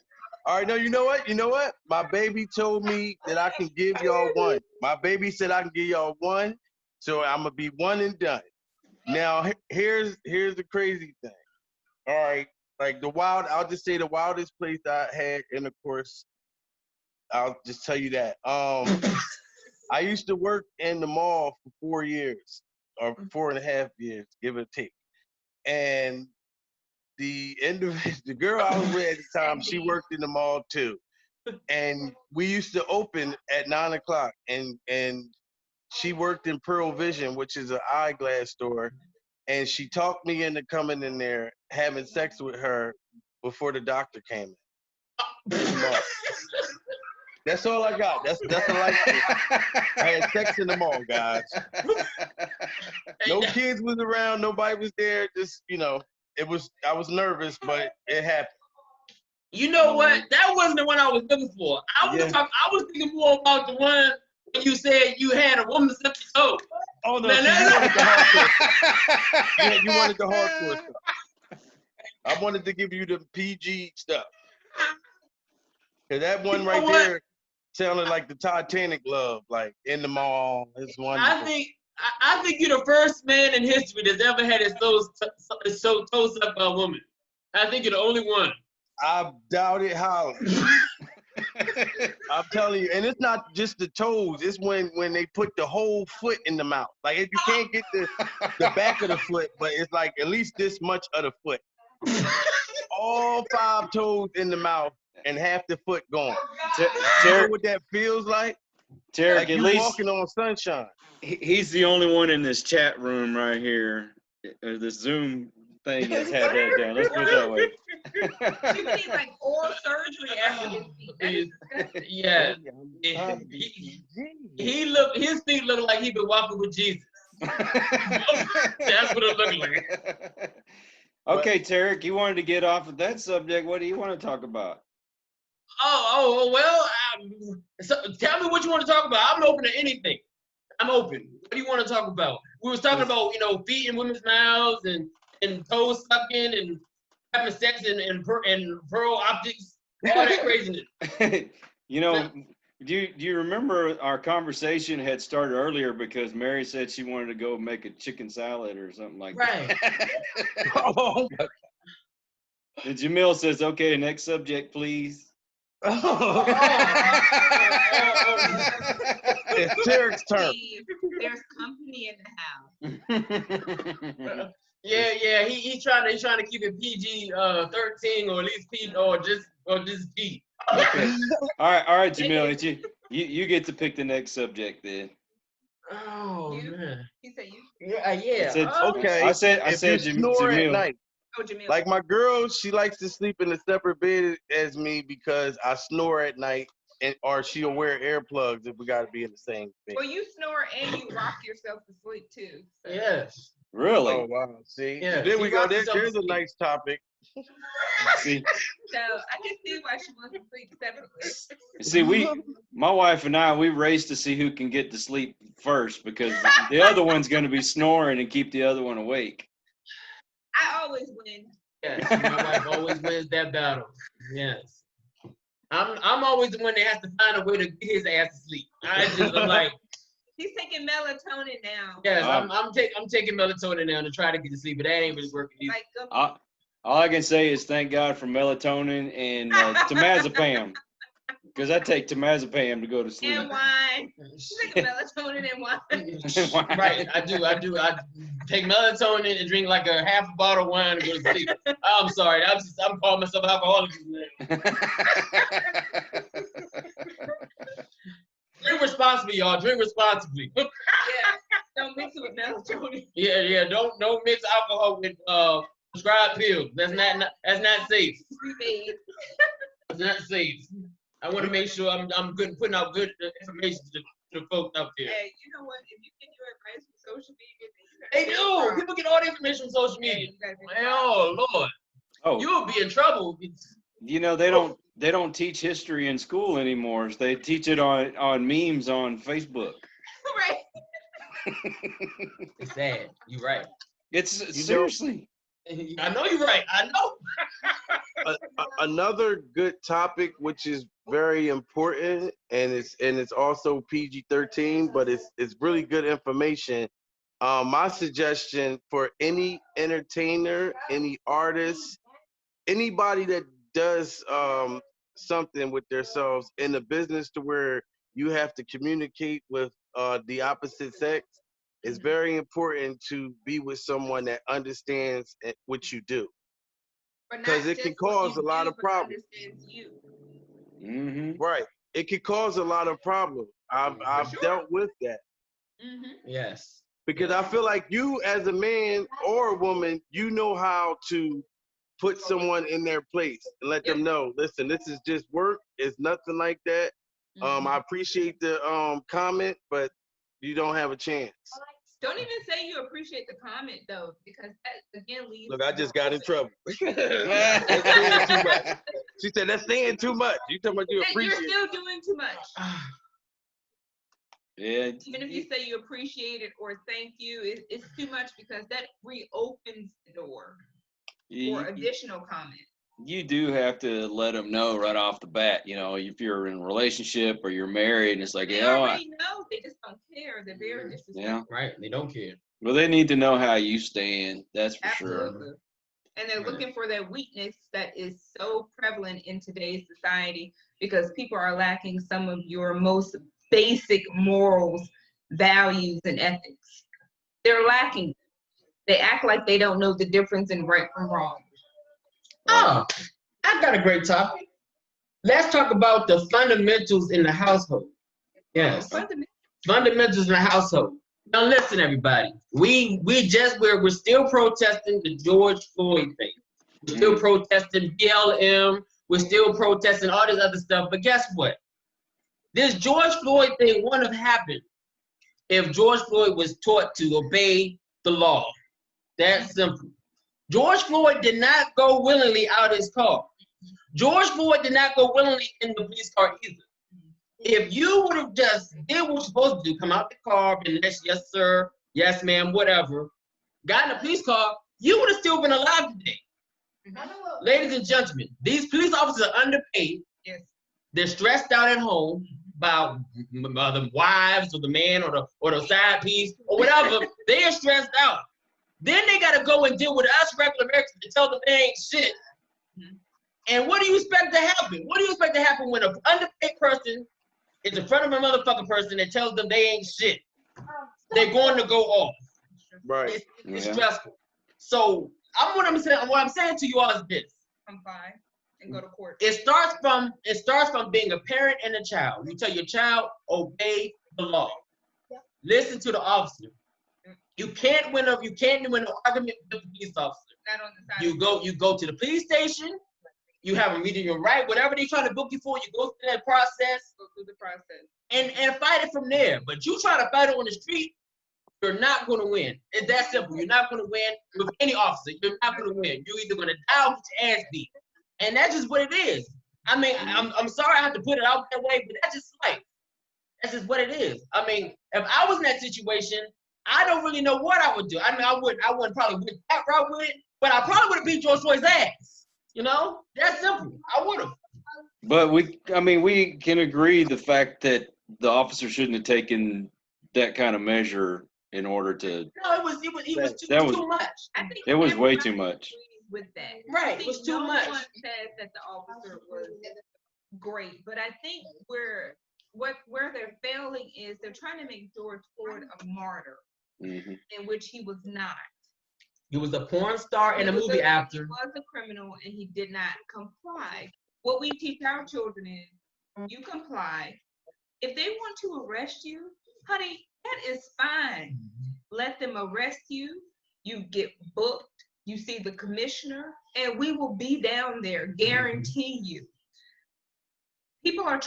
All right, no, you know what? You know what? My baby told me that I can give y'all one. My baby said I can give y'all one, so I'm gonna be one and done. Now, here's the crazy thing. All right, like I'll just say the wildest place I had, and of course, I'll just tell you that. I used to work in the mall for 4 years, or 4.5 years, give or take. And the girl I was with at the time, she worked in the mall too. And we used to open at 9 o'clock, and she worked in Pearl Vision, which is an eyeglass store. And she talked me into coming in there, having sex with her before the doctor came in. That's all I got. That's a life story. I had sex in the mall, guys. No kids was around. Nobody was there. Just, I was nervous, but it happened. You know what? That wasn't the one I was looking for. I was thinking more about the one when you said you had a woman slip your toe. Oh no, you wanted the hardcore. Yeah, you wanted the hardcore stuff. I wanted to give you the PG stuff. Cause that one right there sounded like the Titanic love, like in the mall. It's wonderful. I think you're the first man in history that's ever had his toe sucked by a woman. I think you're the only one. I doubt it highly. I'm telling you, and it's not just the toes. It's when they put the whole foot in the mouth. Like if you can't get the back of the foot, but it's like at least this much of the foot. All 5 toes in the mouth and half the foot gone. You know what that feels like? Terric, like at you least walking on sunshine. He's the only one in this chat room right here. The Zoom thing has had that down. Let's put it that way. You need like oral surgery after his feet. Yeah. His feet look like he been walking with Jesus. That's what it looked like. Okay, Terric, you wanted to get off of that subject. What do you want to talk about? Well, so tell me what you want to talk about. I'm open to anything. I'm open. What do you want to talk about? We was talking about, feet in women's mouths and toes sucking and having sex and pearl optics, all that craziness. Do you remember our conversation had started earlier because Mary said she wanted to go make a chicken salad or something like that. Oh, and Jamil says, okay, next subject, please. It's Terric's turn. There's company in the house. Yeah. He's trying to keep it PG 13 or at least P or just P. Okay. All right, Jamil. You get to pick the next subject then. Oh man. He said you. Yeah. Okay. I said snore Jamil. at night. Oh, Jamil. Like my girl, she likes to sleep in a separate bed as me because I snore at night, or she'll wear earplugs if we got to be in the same bed. Well, you snore and you rock yourself to sleep too. So. Yes. Really? Oh wow. See. Yeah. There we go. There's a nice topic. See. So I can see why she wants to sleep separately. See, my wife and I, we race to see who can get to sleep first because the other one's going to be snoring and keep the other one awake. I always win. Yes, my wife always wins that battle. Yes. I'm always the one that has to find a way to get his ass to sleep. I'm like, he's taking melatonin now. Yes, I'm taking melatonin now to try to get to sleep, but that ain't really working either. Like, all I can say is thank God for melatonin and temazepam. Because I take temazepam to go to sleep. And wine. You take melatonin and wine. Right, I do. I take melatonin and drink like a half a bottle of wine to go to sleep. I'm sorry. I'm calling myself alcoholic. Drink responsibly, y'all. Drink responsibly. Yeah. Don't mix it with melatonin. Yeah. Don't mix alcohol with prescribed pills. That's not safe. That's not safe. I want to make sure I'm good putting out good information to folks out there. Hey, you know what? If you get your advice from social media, they do. People get all the information from social media. Oh Lord. Oh, You'll be in trouble. They don't teach history in school anymore. They teach it on memes on Facebook. Right. It's sad. You're right. It's seriously. I know you're right. I know. Another good topic, which is very important, and it's also PG-13, but it's really good information. My suggestion for any entertainer, any artist, anybody that does something with themselves in the business to where you have to communicate with the opposite sex, it's very important to be with someone that understands what you do, because it can cause a lot of problems. Mm-hmm. Right. It can cause a lot of problems. I've dealt with that. Yes. Because I feel like you as a man or a woman, you know how to put someone in their place and let them know, listen, this is just work. It's nothing like that. I appreciate the comment, but you don't have a chance. Don't even say you appreciate the comment though, because that again leads. Look, I just got in trouble. That's saying too much. She said that's saying too much. You talking about you appreciate? You're still doing too much. Yeah. Even if you say you appreciate it or thank you, it's too much because that reopens the door for additional comment. You do have to let them know right off the bat, you know, if you're in a relationship or you're married, and it's like, They already know, they just don't care. They're very disrespectful. Yeah. Right. They don't care. Well, they need to know how you stand. That's for sure. And they're looking for that weakness that is so prevalent in today's society because people are lacking some of your most basic morals, values, and ethics. They're lacking. They act like they don't know the difference in right from wrong. Oh, I got a great topic. Let's talk about the fundamentals in the household. Yes. Fundamentals in the household. Now listen, everybody. We're still protesting the George Floyd thing. We're still protesting BLM. We're still protesting all this other stuff. But guess what? This George Floyd thing wouldn't have happened if George Floyd was taught to obey the law. That's simple. George Floyd did not go willingly out of his car. George Floyd did not go willingly in the police car either. If you would have just did what you're supposed to do, come out the car, been yes, yes, sir, yes, ma'am, whatever, got in the police car, you would have still been alive today. Ladies and gentlemen, these police officers are underpaid. Yes. They're stressed out at home by the wives or the man or the side piece or whatever. They are stressed out. Then they got to go and deal with us regular Americans to tell them they ain't shit. And what do you expect to happen? What do you expect to happen when an underpaid person is in front of a motherfucking person that tells them they ain't shit? They're going to go off. Right. It's stressful. So what I'm saying to you all is this. Comply and go to court. It starts from being a parent and a child. You tell your child, obey the law. Listen to the officer. You can't win an argument with the police officer. Not on the side. You go to the police station. You have a meeting, your right, whatever they're trying to book you for. You go through that process. Go through the process. And fight it from there. But you try to fight it on the street, you're not going to win. It's that simple. You're not going to win with any officer. You're not going to win. You're either going to die or get your ass beat. And that's just what it is. I mean, I'm sorry I have to put it out that way, but that's just life. That's just what it is. I mean, if I was in that situation, I don't really know what I would do. I mean, I wouldn't probably went that route with it, but I probably would have beat George Floyd's ass. You know? That's simple. I would have. But we can agree the fact that the officer shouldn't have taken that kind of measure in order to. No, it was too much. I think it was way too much. With that, Right, it was too much. No one said that the officer was great, but I think where they're failing is they're trying to make George Floyd a martyr, in which he was not. He was a porn star and a movie actor. He was a criminal and he did not comply. What we teach our children is you comply. If they want to arrest you, honey, that is fine. Let them arrest you. You get booked. You see the commissioner, and we will be down there, guarantee you. People are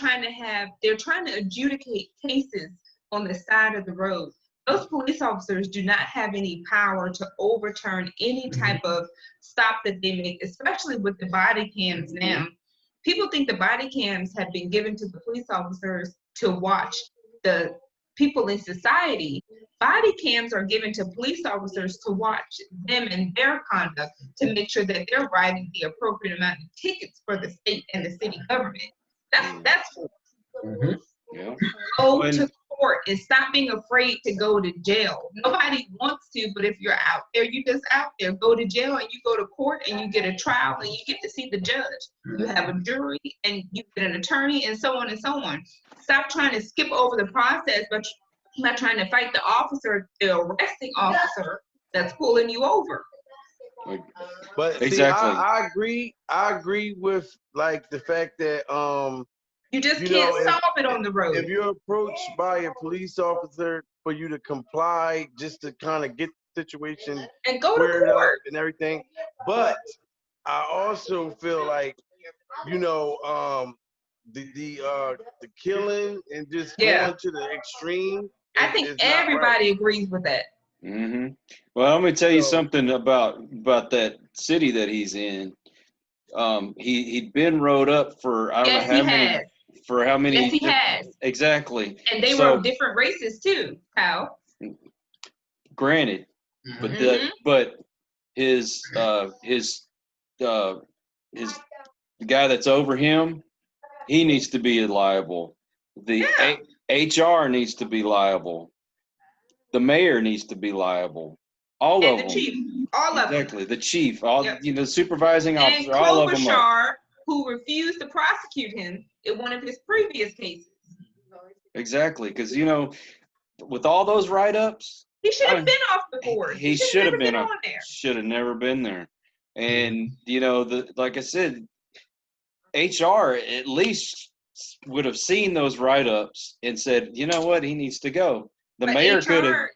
they're trying to adjudicate cases on the side of the road. Those police officers do not have any power to overturn any type of stop that they make, especially with the body cams now. People think the body cams have been given to the police officers to watch the people in society, body cams are given to police officers to watch them and their conduct to make sure that they're writing the appropriate amount of tickets for the state and the city government. That's for Yeah. go to court and stop being afraid to go to jail. Nobody wants to, but if you're out there, you just out there. Go to jail and you go to court and you get a trial and you get to see the judge. You have a jury and you get an attorney and so on and so on. Stop trying to skip over the process, but not trying to fight the officer, the arresting officer that's pulling you over. But Exactly. see, I agree with like the fact that You just you can't know, solve it on the road. if you're approached by a police officer for you to comply just to kind of get the situation And go to squared up court. and everything. But I also feel like, you know, the killing and just Yeah. going to the extreme. I think is not right. everybody agrees with that. Mm-hmm. Well, let me tell you So- something about that city that he's in. He'd been wrote up for I don't Yes, know how he many has. for how many. Yes, he has. Exactly. And they So, were different races too, Kyle. granted, but Mhm. but his the guy that's over him, he needs to be liable. The HR needs to be liable. The mayor needs to be liable. All And of the them. chief. All of them. Exactly. The chief, all Yep. you know, supervising And officer, all of them. Are. Klobuchar, who refused to prosecute him in one of his previous cases. Exactly, because you know, with all those write-ups, He should have been off the board. he should have never been on there. should have never been there. And you know, like I said, HR at least would have seen those write-ups and said, you know what, he needs to go. The But mayor HR could have,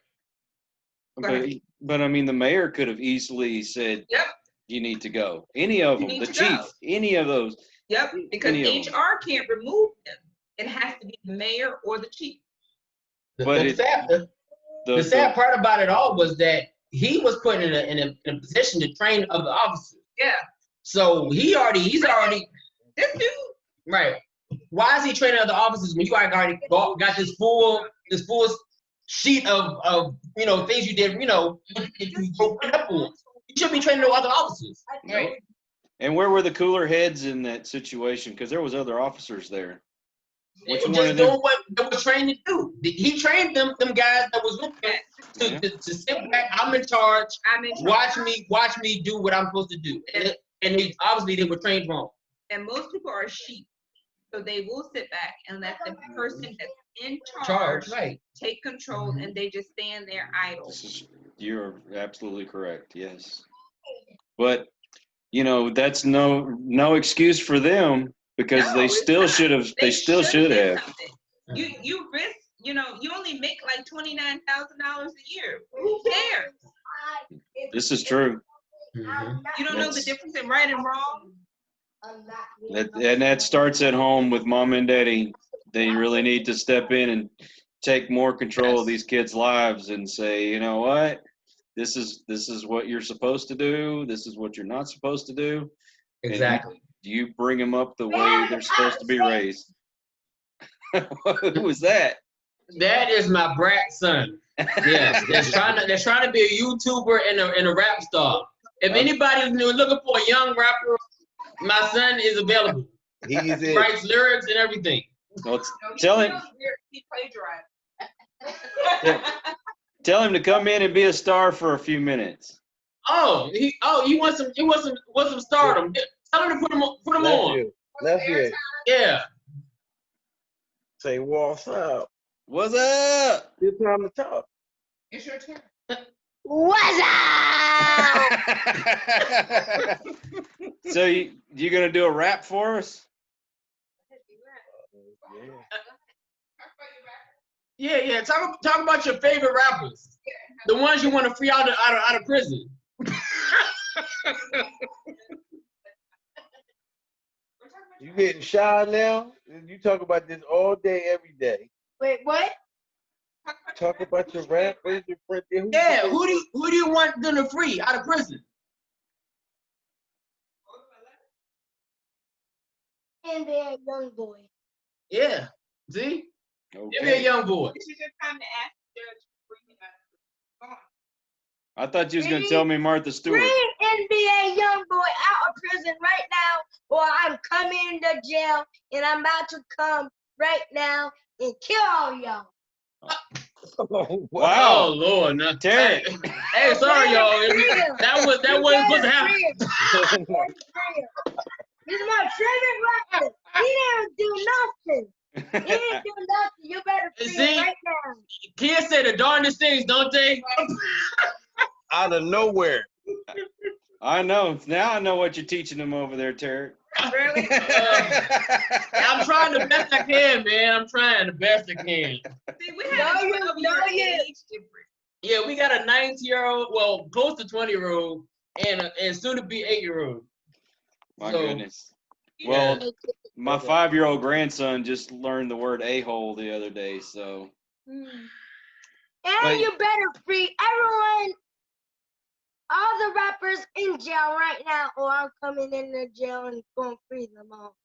Go ahead. but I mean, the mayor could have easily said, Yep. you need to go. Any of You them, need the to chief, go. any of those. Yep. Because Any of them. HR can't remove them. It has to be the mayor or the chief. But The sad part about it all was that he was put in a position to train other officers. Yeah. So he's already This dude. right. Why is he training other officers when you already got this full sheet of you know things you did, you know, you broke up for? You should be training other officers. Right. And where were the cooler heads in that situation? Because there was other officers there. Which They were one just of them? doing what they were trained to do. He trained them guys that was with him to sit back. I'm in charge. Watch me do what I'm supposed to do. And they obviously they were trained wrong. And most people are sheep. So they will sit back and let the person that's in Charge, charge right? take control, and they just stand there idle. You're absolutely correct. Yes, but you know that's no excuse for them because No, they it's still not. should have. They still should've should did have. something. You risk. You know, you only make like $29,000 a year. Who cares? This is true. You don't know the difference in right and wrong. And that starts at home with mom and daddy. They really need to step in and take more control of these kids' lives and say, you know what, this is what you're supposed to do. This is what you're not supposed to do. Exactly. And you bring them up the way they're supposed to be raised. Who was that? That is my brat son. Yes, that's trying to be a YouTuber and a rap star. If anybody's looking for a young rapper, my son is available. He writes lyrics and everything. Well, tell him. He plagiarized. Tell him to come in and be a star for a few minutes. He wants some stardom. Tell him to put him on. That's it. Yeah. Say what's up. What's up? Good time to talk. It's your turn. What's up? So you gonna do a rap for us? Yeah. Talk about your favorite rappers. The ones you want to free out of prison. You getting shy now? You talk about this all day, every day. Wait, what? Talk about your rap. Where's your friend? Yeah, who do you want them to free out of prison? And they're young boy. Yeah. See? Give me a young boy. This is your time to ask the judge to bring him out. Come on. I thought you was gonna tell me Martha Stewart. Bring NBA young boy out of prison right now, or I'm coming to jail and I'm about to come right now and kill all y'all. Wow. Oh Lord, now Terric. Hey, sorry y'all. Freedom. That wasn't supposed to happen. This is my favorite rapper. He didn't do nothing. He didn't do nothing. You better free See? him right now. Kids say the darndest things, don't they? Out of nowhere. I know. Now I know what you're teaching them over there, Terric. Really? I'm trying the best I can, man. I'm trying the best I can. See, we have a 12-year age difference. Yeah, we got a 19-year-old, well, close to 20-year-old, and soon to be 8-year-old. My So, goodness. Well, Yeah. my 5-year-old grandson just learned the word a-hole the other day, so. And Wait. you better free everyone, all the rappers in jail right now, or I'm coming in the jail and going to free them all.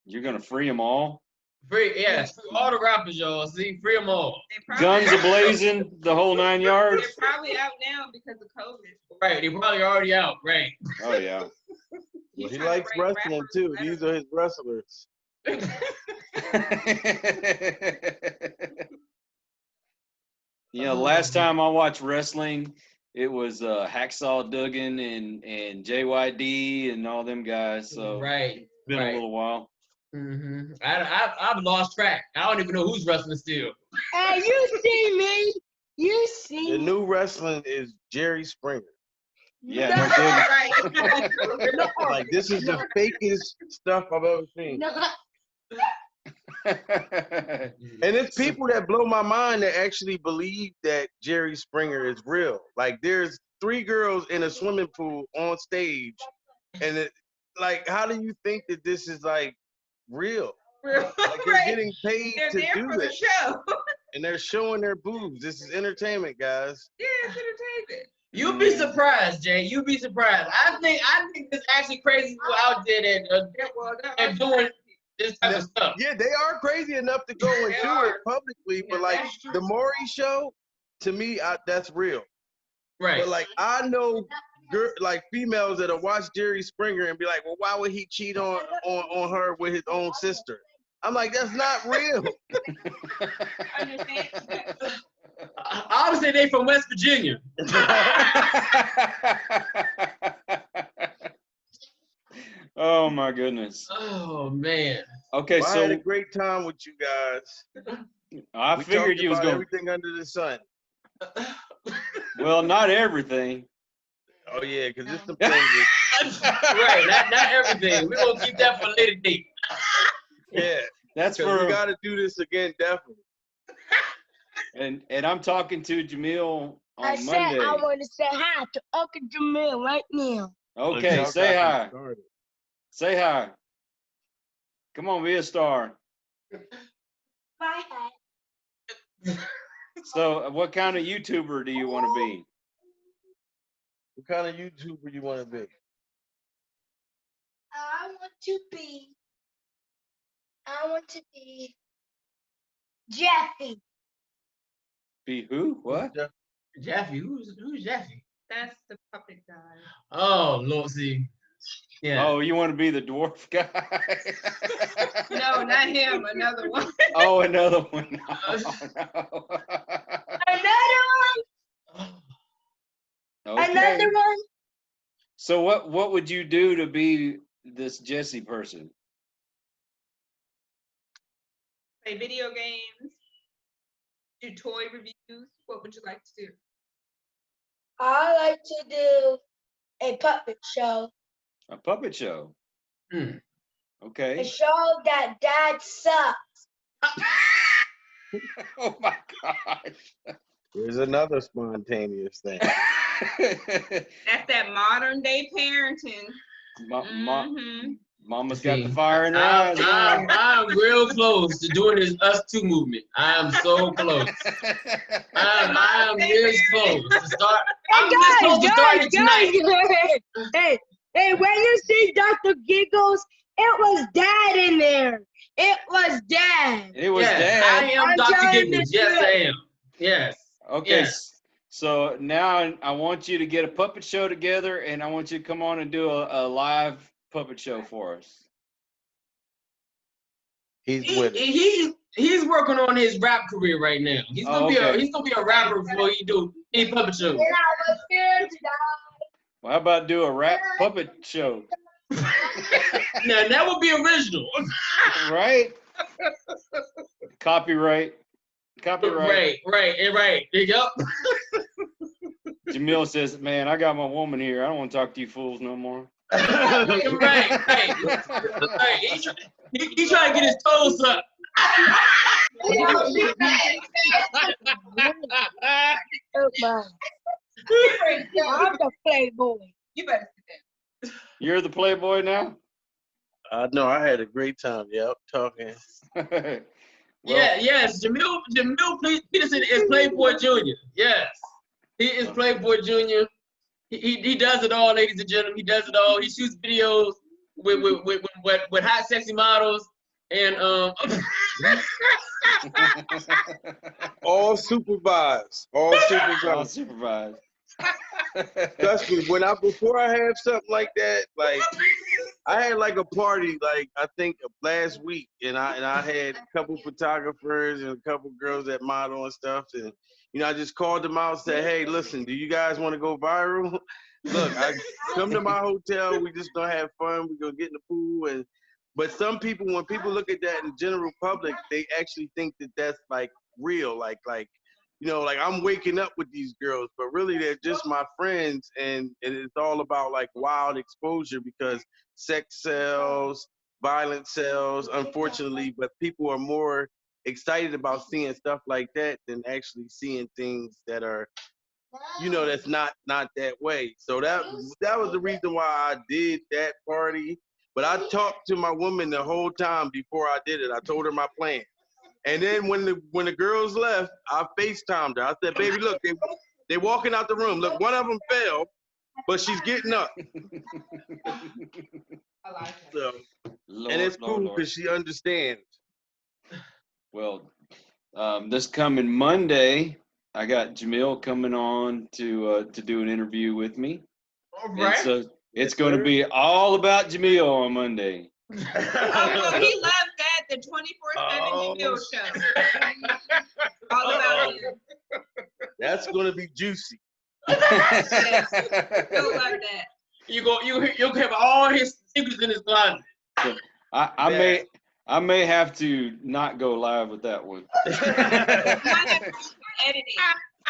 You're gonna free them all? Free, yes, free all the rappers, y'all. See, free them all. They probably Guns out- a-blazing, the whole 9 yards? They're probably out now because of COVID. Right, they probably already out, right? Oh, yeah. You Well, he trying to likes write wrestling rappers too. letters. These are his wrestlers. Last time I watched wrestling, it was Hacksaw Duggan and JYD and all them guys. So Right, it's been right. a little while. Mm-hmm. I've lost track. I don't even know who's wrestling still. Hey, you see me? You see The me? new wrestling is Jerry Springer. Yeah, No. Right. Like, this is the fakest stuff I've ever seen. No. And it's people that blow my mind that actually believe that Jerry Springer is real. Like, there's 3 girls in a swimming pool on stage, and it, like, how do you think that this is like real? Like, they're Right. getting paid They're to there do for the this, show. and they're showing their boobs. This is entertainment, guys. Yeah, it's entertainment. You'd be surprised, Jay. You'd be surprised. I think it's actually crazy people out there that Yeah, well, and doing this type of stuff. Yeah, they are crazy enough to go and They do are. it publicly, but Yeah, like that's true. the Maury show, to me, that's real. Right. But like, I know like females that'll watch Jerry Springer and be like, well, why would he cheat on her with his own sister? I'm like, that's not real. Understand? Obviously, they from West Virginia. Oh my goodness. Oh man. Okay, Well, I had a so great time with you guys. I We figured talked you was about going. everything under the sun. Well, not everything. Oh yeah, because there's some things. Right. Not everything. We're gonna keep that for a later date. Yeah, That's because for we got to do this again, definitely. and I'm talking to Jamil I on said Monday. I want to say hi to Uncle Jamil right now. Okay, Y'all say got me hi. started. Say hi. Come on, be a star. Bye. So, what kind of YouTuber do you want to be? What kind of YouTuber you want to be? I want to be Jeffy. Be who? What? Jeffy, who's Jeffy? That's the puppet guy. Oh Lord, see. Yeah. Oh, you want to be the dwarf guy? No, not him. Another one. Oh, another one. Oh, no. Another one. Okay. Another one. So what would you do to be this Jesse person? Play video games. Do toy reviews. What would you like to do? I like to do a puppet show. A puppet show. Hmm. A Okay. show that Dad sucks. Oh my gosh. Here's another spontaneous thing. That's that modern day parenting. Mhm. Mama's got the fire in her eyes. I'm real close to doing this Us Two movement. I am so close. I am this close to start. I'm this close to starting tonight. Hey, when you see Dr. Giggles, it was Dad in there. It was Dad. It was Yes, Dad. I am I'm Dr. trying Higgins. to Yes, do I it. am. Yes. Okay. Yes. So now I want you to get a puppet show together, and I want you to come on and do a live puppet show for us. He's with it. He's working on his rap career right now. He's gonna be a rapper before he do any puppet shows. And I was scared to die. Well, how about do a rap puppet show? Now that would be original. Right? Copyright. Right. Yep. Jamil says, "Man, I got my woman here. I don't want to talk to you fools no more." right. He trying to get his toes up. I'm the playboy. You better sit down. You're the playboy now? No, I had a great time. Yep, talking. Yes. Jamil Peterson is Playboy Junior. Yes, he is Playboy Junior. He does it all, ladies and gentlemen. He does it all. He shoots videos with hot, sexy models, and All supervised. All supervised. Trust me, before I have something like that, like I had like a party, like I think last week, and I had a couple photographers and a couple girls that model and stuff, and I just called them out and said, hey, listen, do you guys want to go viral? Look, I come to my hotel, we just gonna have fun, we're gonna get in the pool, but some people, when people look at that in the general public, they actually think that that's like real, like I'm waking up with these girls, but really they're just my friends, and it's all about like wild exposure because sex sells, violence sells, unfortunately, but people are more excited about seeing stuff like that than actually seeing things that are, that's not that way. So that was the reason why I did that party. But I talked to my woman the whole time before I did it. I told her my plan. And then when the girls left, I FaceTimed her. I said, baby, look, they walking out the room. Look, one of them fell, but she's getting up. I like it. So, and it's cool because she understands. Well, this coming Monday, I got Jamil coming on to do an interview with me. All right. And so it's going to be all about Jamil on Monday. Oh, he loves that, the 24/7 Jamil show. All about him. That's going to be juicy. Yes. He'll love that. You'll have all his secrets in his closet. So I may have to not go live with that one. Editing.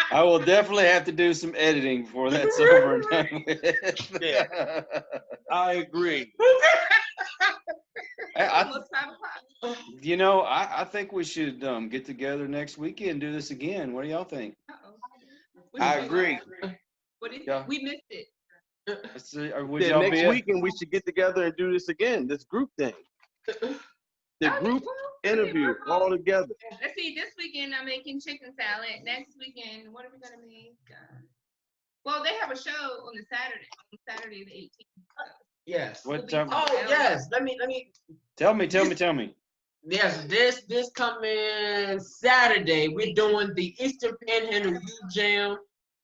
I will definitely have to do some editing before that's over and done with. Yeah, I agree. Almost 5 o'clock. I think we should get together next weekend and do this again. What do y'all think? I agree. We missed it. Would y'all next be weekend we should get together and do this again. This group thing. The group interview all together. Let's see. This weekend I'm making chicken salad. Next weekend, what are we gonna make? Well, they have a show on Saturday the 18th. Yes. What time? Oh yes. Let me. Tell me. Yes, this coming Saturday, we're doing the Eastern Panhandle Youth Jam.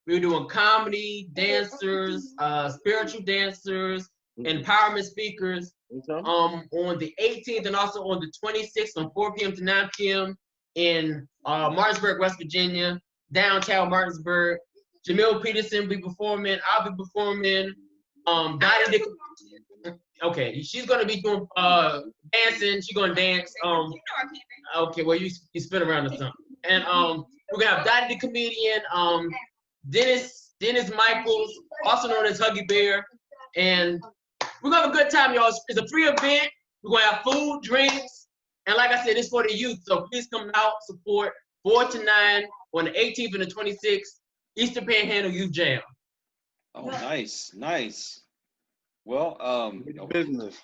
We're doing comedy, dancers, spiritual dancers, empowerment speakers. On the 18th and also on the 26th from 4 p.m. to 9 p.m. in Martinsburg, West Virginia, downtown Martinsburg. Jamil Peterson will be performing. I'll be performing. Okay, she's gonna be doing dancing. She's gonna dance. Okay, well you spin around or something. And we're gonna have Dottie the comedian, Dennis Michaels, also known as Huggy Bear, and we're gonna have a good time, y'all. It's a free event. We're gonna have food, drinks, and like I said, it's for the youth. So please come out, support 4 to 9 on the 18th and the 26th, Eastern Panhandle Youth Jam. Oh, nice. Well, Business.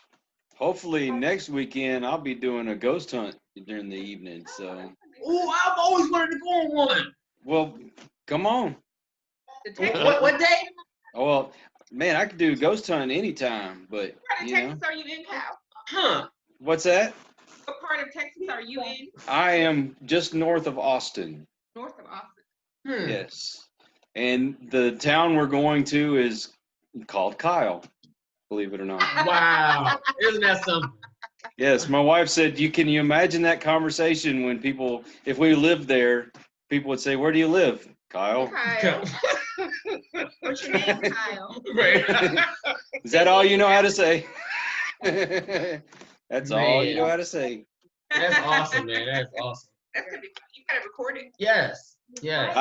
hopefully next weekend I'll be doing a ghost hunt during the evening. So. Oh, I've always wanted to go on one. Well, come on. What day? Well, man, I could do ghost hunt anytime, but What part of Texas are you in, Cal? Huh? What's that? What part of Texas are you in? I am just north of Austin. North of Austin. Yes. And the town we're going to is called Kyle, believe it or not. Wow. Isn't that something? Yes, my wife said, can you imagine that conversation when people, if we lived there, people would say, where do you live? Kyle. Kyle. What's your name, Kyle? Right. Is that all you know how to say? That's all you Man. know how to say. That's awesome, man. That's awesome. That's gonna be fun. You got it recorded? Yes. Yes.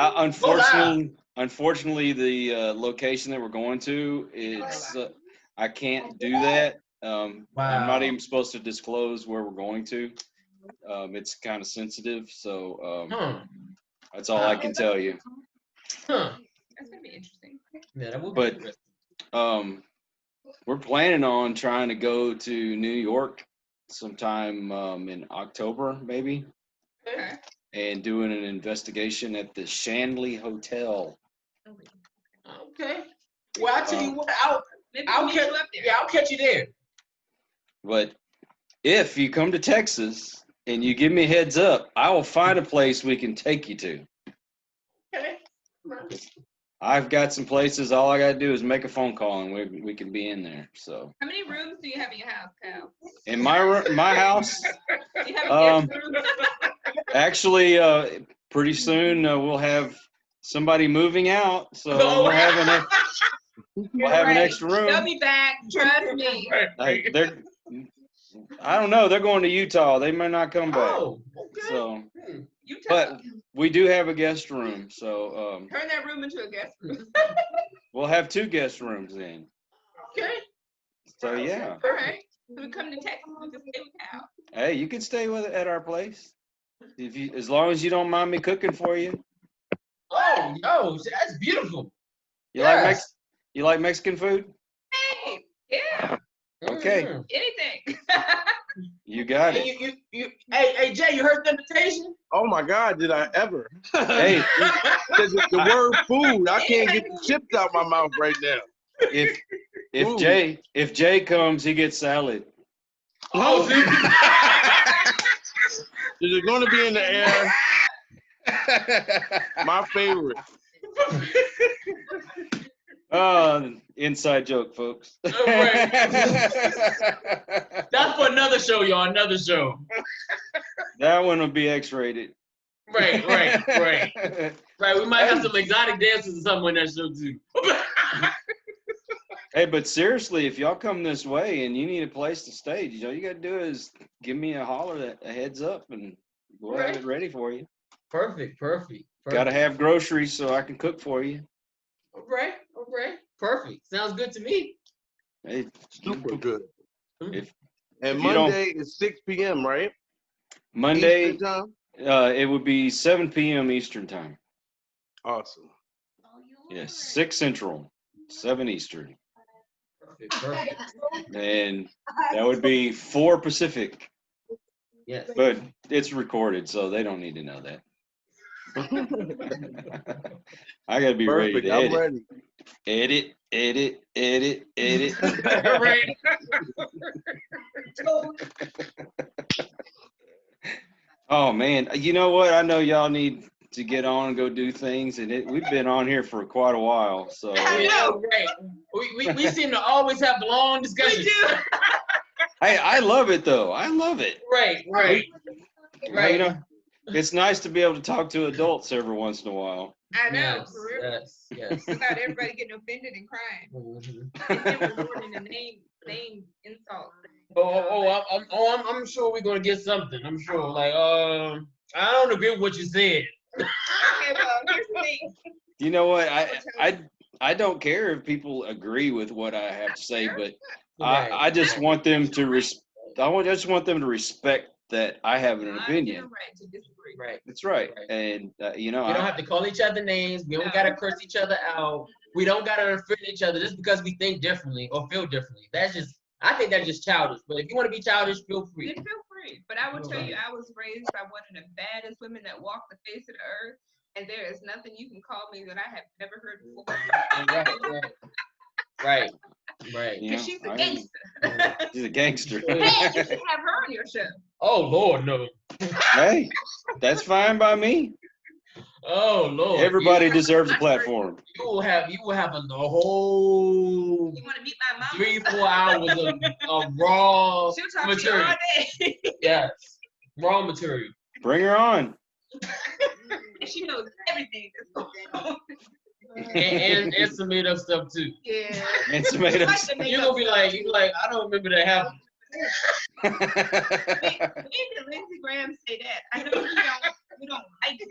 Unfortunately, the location that we're going to, it's I can't do that. I'm not even supposed to disclose where we're going to. It's kind of sensitive, so that's all I can tell you. Huh. That's gonna be interesting. Yeah, that would be But interesting. we're planning on trying to go to New York sometime in October, maybe, Okay. and doing an investigation at the Shanley Hotel. Okay. Well, I'll tell you what, Maybe I'll meet catch you up there. yeah, I'll catch you there. But if you come to Texas and you give me a heads up, I will find a place we can take you to. Okay. I've got some places. All I got to do is make a phone call and we can be in there. So. How many rooms do you have in your house, Kyle? In my house. Do you have a guest room? Actually, pretty soon we'll have somebody moving out, so we'll have an extra room. They'll be back. Trust me. I don't know. They're going to Utah. They may not come back. Oh, okay. So, Utah. but we do have a guest room, so turn that room into a guest room. we'll have 2 guest rooms in. Okay. So yeah. All right. So we come to Texas. We can stay with Kyle. Hey, you can stay at our place as long as you don't mind me cooking for you. Oh, yo, that's beautiful. You like Mexican food? Hey, yeah. Okay. Anything. You got it. Hey, Jay, you heard the invitation? Oh my God, did I ever? Hey, the word food, I can't get the chips out my mouth right now. if Jay comes, he gets salad. Oh, Is it going to be in the air? My favorite. Inside joke, folks. Right. That's for another show, y'all. Another show. That one will be X-rated. Right. Right. We might have some exotic dances or something on that show too. Hey, but seriously, if y'all come this way and you need a place to stay, all you got to do is give me a holler, a heads up, and we'll have it ready for you. Perfect. Got to have groceries so I can cook for you. All right. Perfect. Sounds good to me. Hey, Super good. And Monday is 6 p.m., right? Monday, Eastern time? it would be 7 p.m. Eastern time. Awesome. Yes, 6 Central, 7 Eastern. Perfect. And that would be 4 Pacific. Yes. But it's recorded, so they don't need to know that. I got to be ready to edit. I'm ready. Edit. Right. Oh, man. You know what? I know y'all need to get on and go do things, and we've been on here for quite a while. So I know, right. We seem to always have long discussions. We do. Hey, I love it, though. I love it. Right. You know, it's nice to be able to talk to adults every once in a while. I know, for real. Yes. Without everybody getting offended and crying. And then recording the name insult. I'm sure we're gonna get something. I'm sure. Like, I don't agree with what you said. Okay, well, here's the thing. You know what? I don't care if people agree with what I have to say, but I just want them to respect that I have an opinion. Right to disagree. Right. That's right. And we don't have to call each other names. We don't gotta curse each other out. We don't gotta offend each other just because we think differently or feel differently. I think that's just childish. But if you want to be childish, feel free. Then feel free. But I will tell you, I was raised by one of the baddest women that walked the face of the earth, and there is nothing you can call me that I have never heard before. Right. Because she's a gangster. She's a gangster. Man, you should have her on your show. Oh Lord, no. Hey, that's fine by me. Oh Lord. Everybody deserves a platform. You will have a whole You want to meet my mom? 3-4 hours of raw She'll talk material. to you all day. Yes, raw material. Bring her on. And she knows everything that's going on. And some made up stuff too. Yeah. And some made up Like stuff. the You're makeup gonna be like, I don't remember that happening. When did Lindsey Graham say that? I know we don't like it.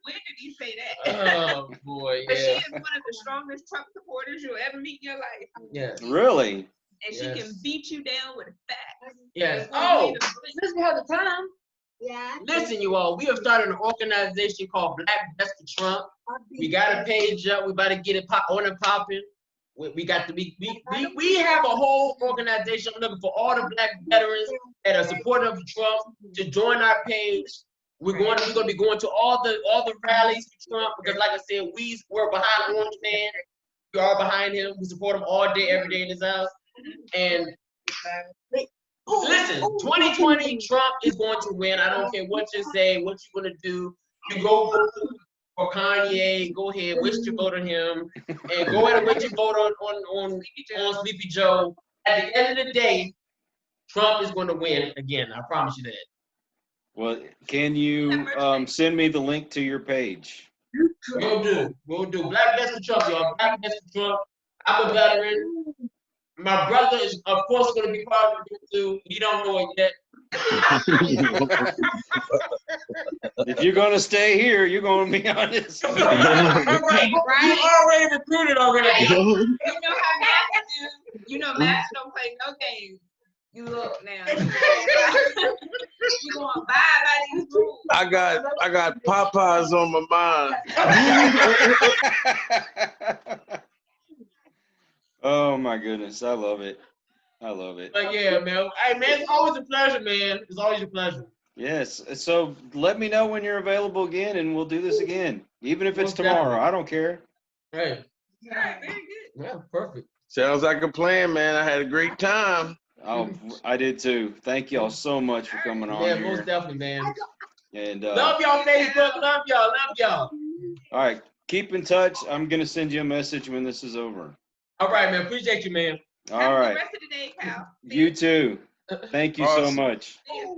When did he say that? Oh boy, But she yeah. is one of the strongest Trump supporters you'll ever meet in your life. Yes. Really? And she can beat you down with facts. Yes. Oh, since we have the time, Yeah. listen, you all, we have started an organization called Black Desk for Trump. We got a page up. We about to get it on and popping. We got we have a whole organization. I'm looking for all the Black veterans that are supportive of Trump to join our page. We're going to be going to all the rallies for Trump because, like I said, we're behind Orange Man. We are behind him. We support him all day, every day in his house. And listen, 2020, Trump is going to win. I don't care what you say, what you're going to do. You go vote for Kanye. Go ahead, wish your vote on him, and go ahead and wish your vote on Sleepy Joe. At the end of the day, Trump is going to win again. I promise you that. Well, can you send me the link to your page? We'll do. Black Desk for Trump, y'all. Black Desk for Trump. I'm a veteran. My brother is, of course, going to be part of it too. He don't know it yet. If you're gonna stay here, you're gonna be on this. Right? You already recruited already. You know how Max do. You know Max don't play no games. You look now. You gonna abide by these rules. I got Popeyes on my mind. Oh my goodness, I love it. But yeah, man. Hey, man, it's always a pleasure, man. It's always a pleasure. Yes. So let me know when you're available again, and we'll do this again, even if it's Most tomorrow. definitely. I don't care. Hey. All right, very good. Yeah, perfect. Sounds like a plan, man. I had a great time. Oh, I did too. Thank y'all so much for coming on Yeah, here. most definitely, man. And Love y'all, Facebook. Love y'all. all right, keep in touch. I'm gonna send you a message when this is over. All right, man. Appreciate you, man. All Have a right. good rest of the day, Cal. You too. Thank you so Awesome. much. See ya.